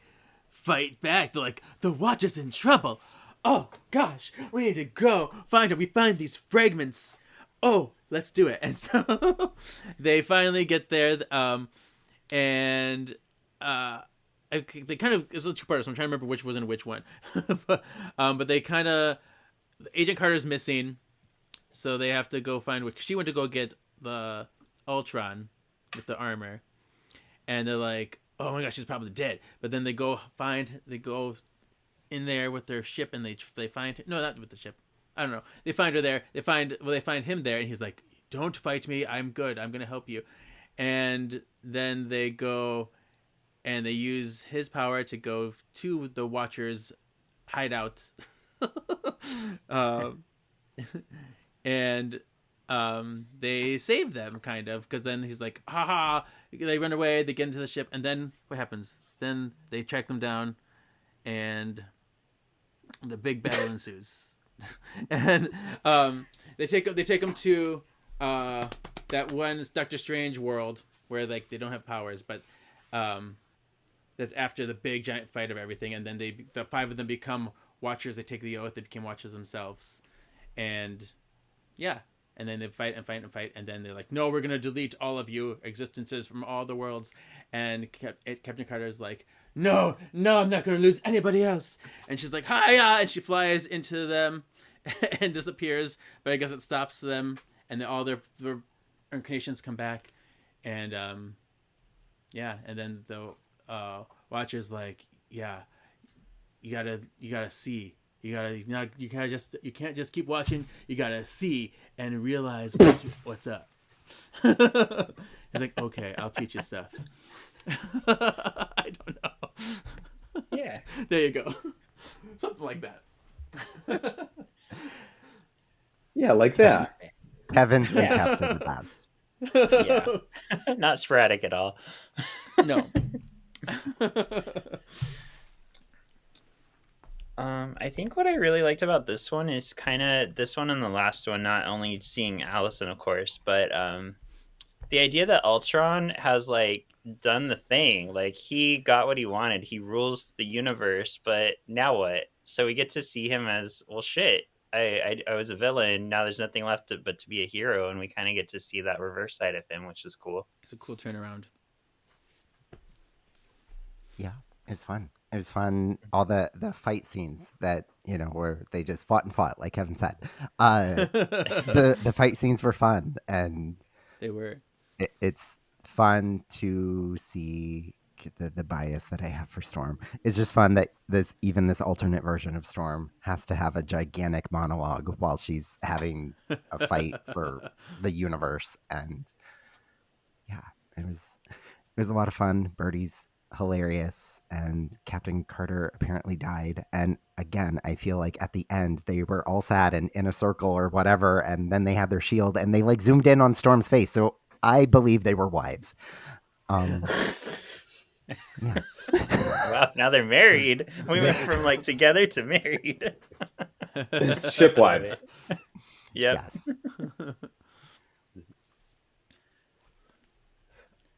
fight back. They're like, the Watch is in trouble. Oh, gosh, we need to go find her. We find these fragments. Oh, let's do it. And so they finally get there. They kind of, it's a two-parter, so I'm trying to remember which was in which one. but they kind of, Agent Carter's missing, so they have to go find, she went to go get the Ultron with the armor, and they're like, oh my gosh, she's probably dead. But then they go in there with their ship, and they find, no, not with the ship, I don't know, they find her there, they find him there, and he's like, don't fight me, I'm good, I'm gonna help you. And then they go and they use his power to go to the Watcher's hideout. And they save them, kind of, because then he's like, haha, they run away, they get into the ship, and then what happens? Then they track them down, and the big battle ensues. And they take them to that one Doctor Strange world where like they don't have powers, but that's after the big giant fight of everything, and then the 5 of them become Watchers. They take the oath. They became Watchers themselves, and yeah, and then they fight and fight and fight, and then they're like, no, we're gonna delete all of you existences from all the worlds. And Captain Carter is like, no, I'm not gonna lose anybody else. And she's like, hiya, and she flies into them and disappears. But I guess it stops them, and then all their incarnations come back, and yeah, and then the Watcher's like, yeah, you gotta see, you can't just keep watching, you gotta see and realize what's up. He's like, okay, I'll teach you stuff. I don't know. Yeah, there you go. Something like that. Yeah, like that. Kevin's recaps of the past. Yeah. Not sporadic at all. No. I think what I really liked about this one is kind of this one and the last one, not only seeing Allison, of course, but the idea that Ultron has like done the thing. Like he got what he wanted. He rules the universe, but now what? So we get to see him as, well, shit, I was a villain. Now there's nothing left but to be a hero, and we kind of get to see that reverse side of him, which is cool. It's a cool turnaround. Yeah, it was fun. It was fun. All the fight scenes that, where they just fought and fought, like Kevin said. The fight scenes were fun, and they were. It's fun to see the bias that I have for Storm. It's just fun that this alternate version of Storm has to have a gigantic monologue while she's having a fight for the universe. And yeah, it was a lot of fun. Birdie's hilarious, and Captain Carter apparently died. And again, I feel like at the end they were all sad and in a circle or whatever, and then they had their shield and they like zoomed in on Storm's face. So I believe they were wives. Yeah. Wow, now they're married. We went from like together to married. Ship wives. Yep. Yes.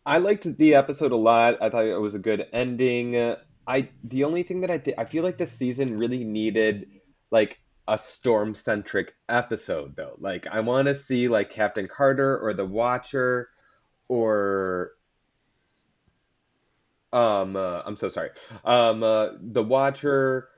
I liked the episode a lot. I thought it was a good ending. The only thing that I feel like this season really needed like a Storm-centric episode though. Like I want to see like Captain Carter or the Watcher or I'm so sorry. The Watcher,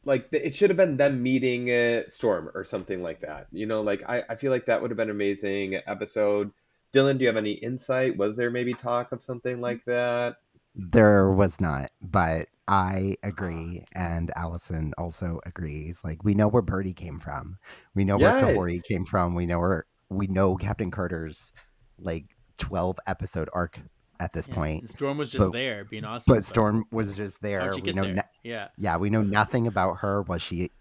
like it should have been them meeting Storm or something like that. You know, like I feel like that would have been an amazing episode. Dylan, do you have any insight? Was there maybe talk of something like that? There was not, but I agree, and Allison also agrees. Like we know where Birdie came from, we know where Kahori Yes. came from, we know Captain Carter's like 12 episode arc at this point. And Storm was just there being awesome. But Storm was just there. How'd she get there? Yeah, we know nothing about her. Was she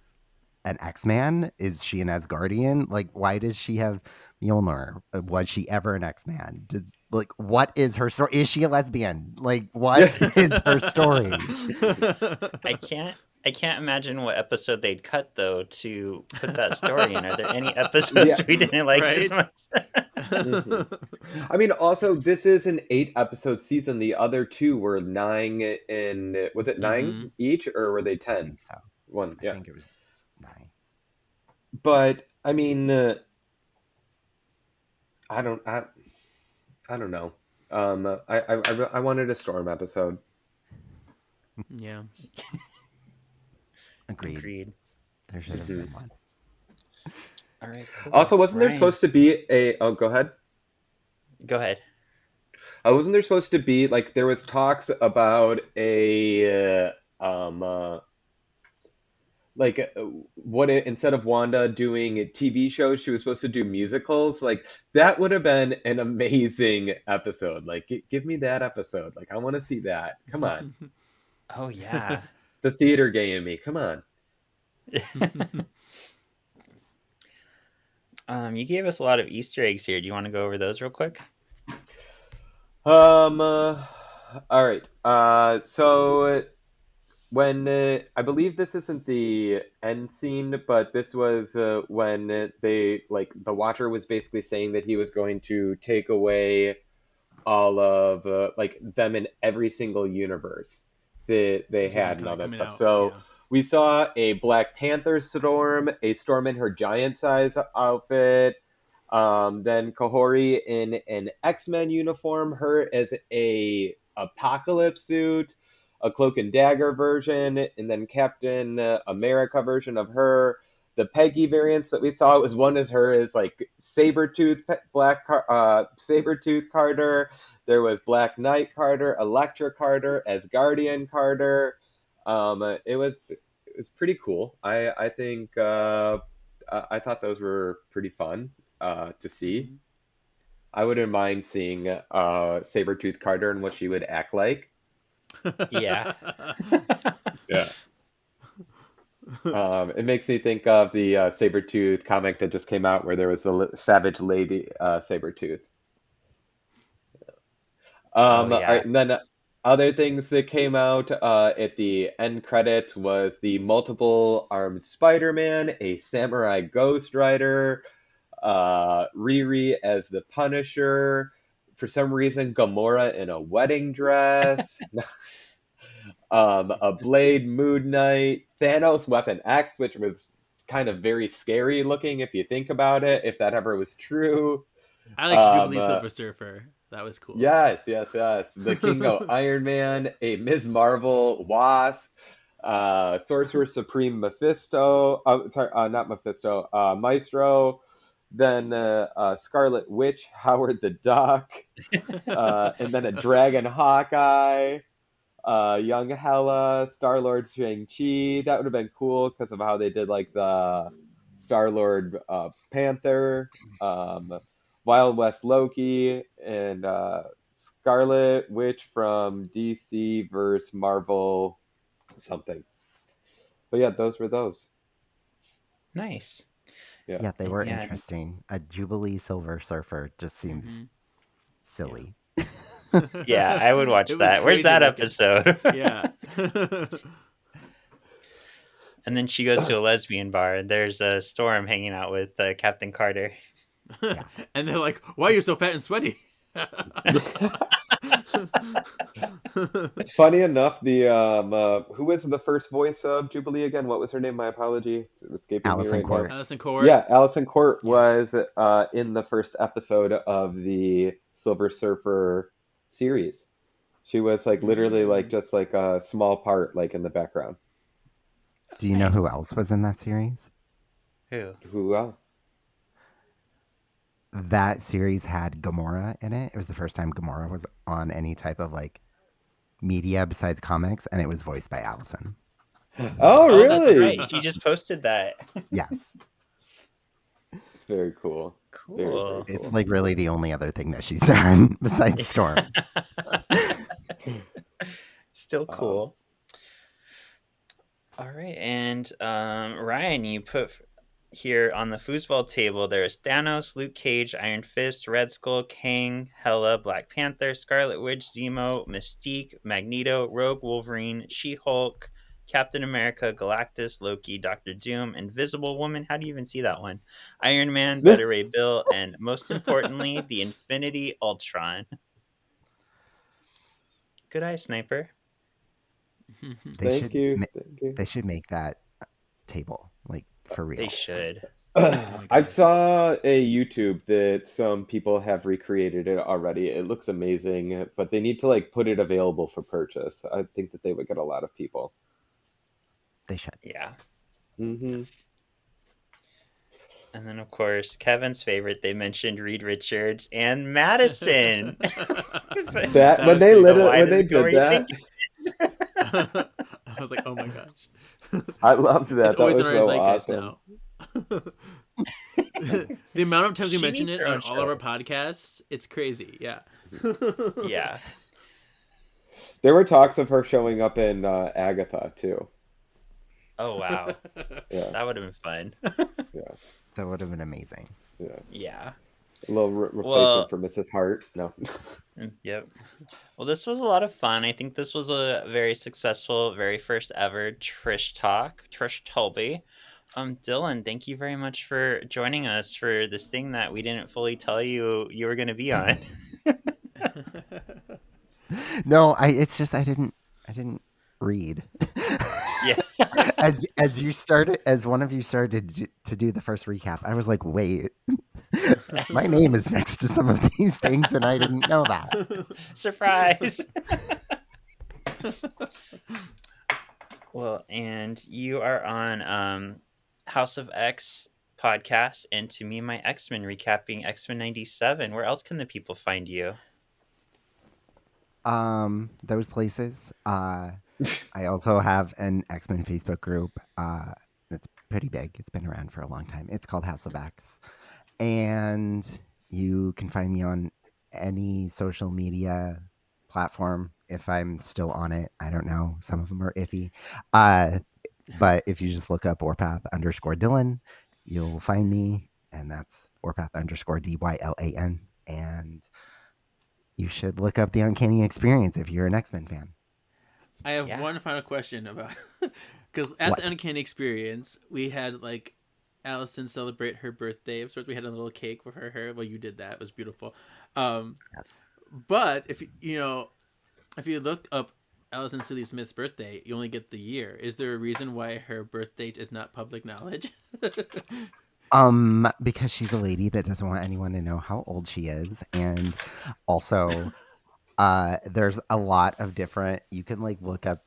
an X-Man? Is she an Asgardian? Like, why does she have Mjolnir? Was she ever an X-Man? What is her story? Is she a lesbian? Like, what is her story? I can't imagine what episode they'd cut though to put that story in. Are there any episodes we didn't like as much? I mean, also this is an 8-episode season. The other 2 were 9 in. Was it 9 each, or were they 10? I think so. One, yeah. I think it was 9. But I mean, I don't know. I wanted a Storm episode. Yeah. Agreed. There should have been one. All right. Cool. Also, wasn't there supposed to be a? Oh, go ahead. Go ahead. Wasn't there supposed to be like there was talks about a instead of Wanda doing TV shows, she was supposed to do musicals. Like that would have been an amazing episode. Like give me that episode. Like I want to see that. Come on. Oh yeah. The theater gay in me. Come on. You gave us a lot of Easter eggs here. Do you want to go over those real quick? All right. So when I believe this isn't the end scene, but this was when they like the Watcher was basically saying that he was going to take away all of like them in every single universe that they had and all that stuff. So we saw a Black Panther Storm, a Storm in her giant size outfit, then Kahori in an X-Men uniform, her as a Apocalypse suit, a Cloak and Dagger version, and then Captain America version of her. The Peggy variants that we saw, it was one as her as like Sabretooth Carter. There was Black Knight Carter, Elektra Carter, Asgardian Carter. It was pretty cool. I think I thought those were pretty fun to see. I wouldn't mind seeing Sabretooth Carter and what she would act like. Yeah. Yeah. It makes me think of the Sabretooth comic that just came out where there was the Savage Lady Sabretooth. All right, and then other things that came out at the end credits was the multiple armed Spider-Man, a samurai Ghost Rider, Riri as the Punisher, for some reason Gamora in a wedding dress, a Blade Moon Knight, Thanos Weapon X, which was kind of very scary looking if you think about it, if that ever was true. I like Jubilee Silver Surfer. That was cool. Yes. The Kingo Iron Man, a Ms. Marvel Wasp, Sorcerer Supreme Mephisto. Not Mephisto. Maestro. then Scarlet Witch, Howard the Duck, and then a Dragon Hawkeye, young Hela, Star-Lord Shang-Chi. That would have been cool because of how they did like the Star-Lord Panther, Wild West Loki, and Scarlet Witch from DC versus Marvel something. But yeah, those were those. Nice. Yeah, they were interesting. A Jubilee Silver Surfer just seems silly. Yeah, I would watch that. Where's that episode? Yeah. And then she goes to a lesbian bar, and there's a Storm hanging out with Captain Carter. Yeah. And they're like, "Why are you so fat and sweaty?" Funny enough, the who was the first voice of Jubilee again? What was her name? My apology, it was escaping me right now. Allison Court. Yeah, Allison Court was in the first episode of the Silver Surfer series. She was like literally like just like a small part like in the background. Do you know who else was in that series? Who else? That series had Gamora in it. It was the first time Gamora was on any type of like media besides comics, and it was voiced by Allison. Oh, really? That's right. She just posted that. Yes. It's very cool. Cool. Very, very cool. It's like really the only other thing that she's done besides Storm. Still cool. All right, and Ryan, you put here on the foosball table, there's Thanos, Luke Cage, Iron Fist, Red Skull, Kang, Hela, Black Panther, Scarlet Witch, Zemo, Mystique, Magneto, Rogue Wolverine, She-Hulk, Captain America, Galactus, Loki, Doctor Doom, Invisible Woman. How do you even see that one? Iron Man, Beta Ray Bill, and most importantly, the Infinity Ultron. Good eye, Sniper. Thank you. They should make that table, like, for real. They should. I saw a YouTube that some people have recreated it already. It looks amazing, but they need to like put it available for purchase. I think that they would get a lot of people. They should. Yeah. Mm-hmm. And then, of course, Kevin's favorite, they mentioned Reed Richards and Madison. That when they did that, I was like, oh my gosh. I loved that. It's always that in was our so zeitgeist awesome. now. The amount of times we mention needs it her on own all show. of our podcasts, it's crazy. Yeah. Yeah. There were talks of her showing up in Agatha too. Oh, wow. Yeah. That would have been fun. Yeah. That would have been amazing. Yeah. Yeah. A little replacement for Mrs. Hart. No. Yep. Well, this was a lot of fun. I think this was a very successful, very first ever Trish Talk. Trish Tolby. Dylan, thank you very much for joining us for this thing that we didn't fully tell you were going to be on. No, it's just I didn't read. Yeah. As one of you started to do the first recap, I was like, wait, my name is next to some of these things, and I didn't know that. Surprise. Well, and you are on House of X podcast, and to me, my X-Men recapping X-Men 97. Where else can the people find you? Those places. I also have an X-Men Facebook group. It's pretty big. It's been around for a long time. It's called House of X. And you can find me on any social media platform if I'm still on it. I don't know. Some of them are iffy. But if you just look up Warpath _Dylan, you'll find me. And that's Warpath _DYLAN. And you should look up the Uncanny Experience if you're an X-Men fan. I have one final question about because at the Uncanny Experience we had like Allison celebrate her birthday of sorts. We had a little cake for her. Well, you did that. It was beautiful. Yes. But if you look up Allison Seeley Smith's birthday, you only get the year. Is there a reason why her birth date is not public knowledge? Because she's a lady that doesn't want anyone to know how old she is, and also. There's a lot of different, you can like look up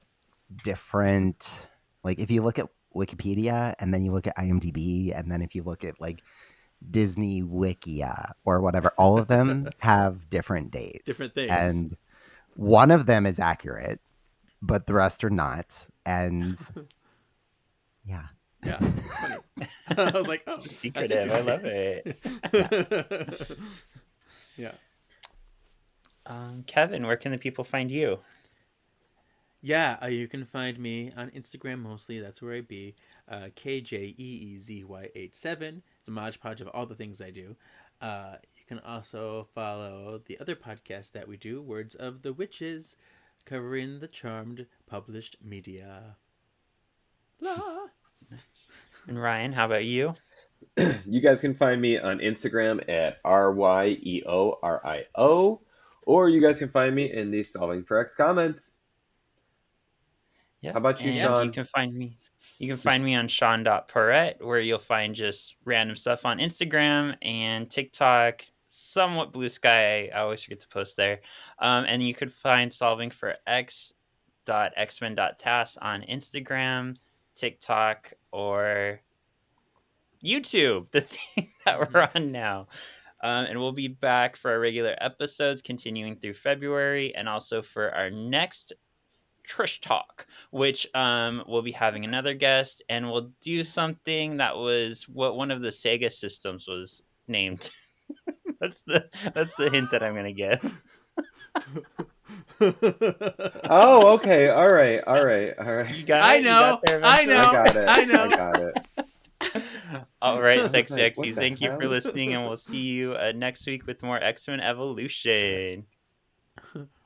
different, like if you look at Wikipedia and then you look at IMDb and then if you look at like Disney Wikia or whatever. All of them have different dates. Different things. And one of them is accurate, but the rest are not. And yeah. Yeah, it's funny. I was like, oh, secretive. I love it. Yeah. Kevin, where can the people find you? Yeah, you can find me on Instagram mostly. That's where I be. KJEEZY87. It's a modge podge of all the things I do. You can also follow the other podcast that we do, Words of the Witches, covering the charmed published media. Blah. And Ryan, how about you? You guys can find me on Instagram at RYEORIO, or you guys can find me in the Solving for X comments. Yeah. How about you, and Sean? You can find me on Sean.Perrette, where you'll find just random stuff on Instagram and TikTok, somewhat Blue Sky. I always forget to post there. And you could find Solving for X.xmen.task on Instagram, TikTok, or YouTube, the thing that we're on now. And we'll be back for our regular episodes continuing through February, and also for our next Trish Talk, which we'll be having another guest, and we'll do something that was what one of the Sega systems was named. that's the hint that I'm gonna give. Oh, okay. All right. You got I it? know. You got there I got it. I know. I got it. All right, Sexy Like, X's, what the thank you hell? for listening, and we'll see you next week with more X-Men Evolution.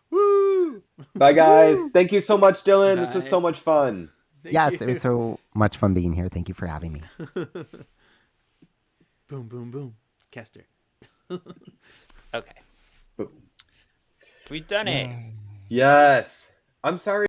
Woo! Bye, guys. Woo! Thank you so much, Dylan. This was Bye. so much fun. Yes, it was so much fun being here. Thank you for having me. Boom, boom, boom. Caster. Okay. Boom. We've done it. Yes. I'm sorry.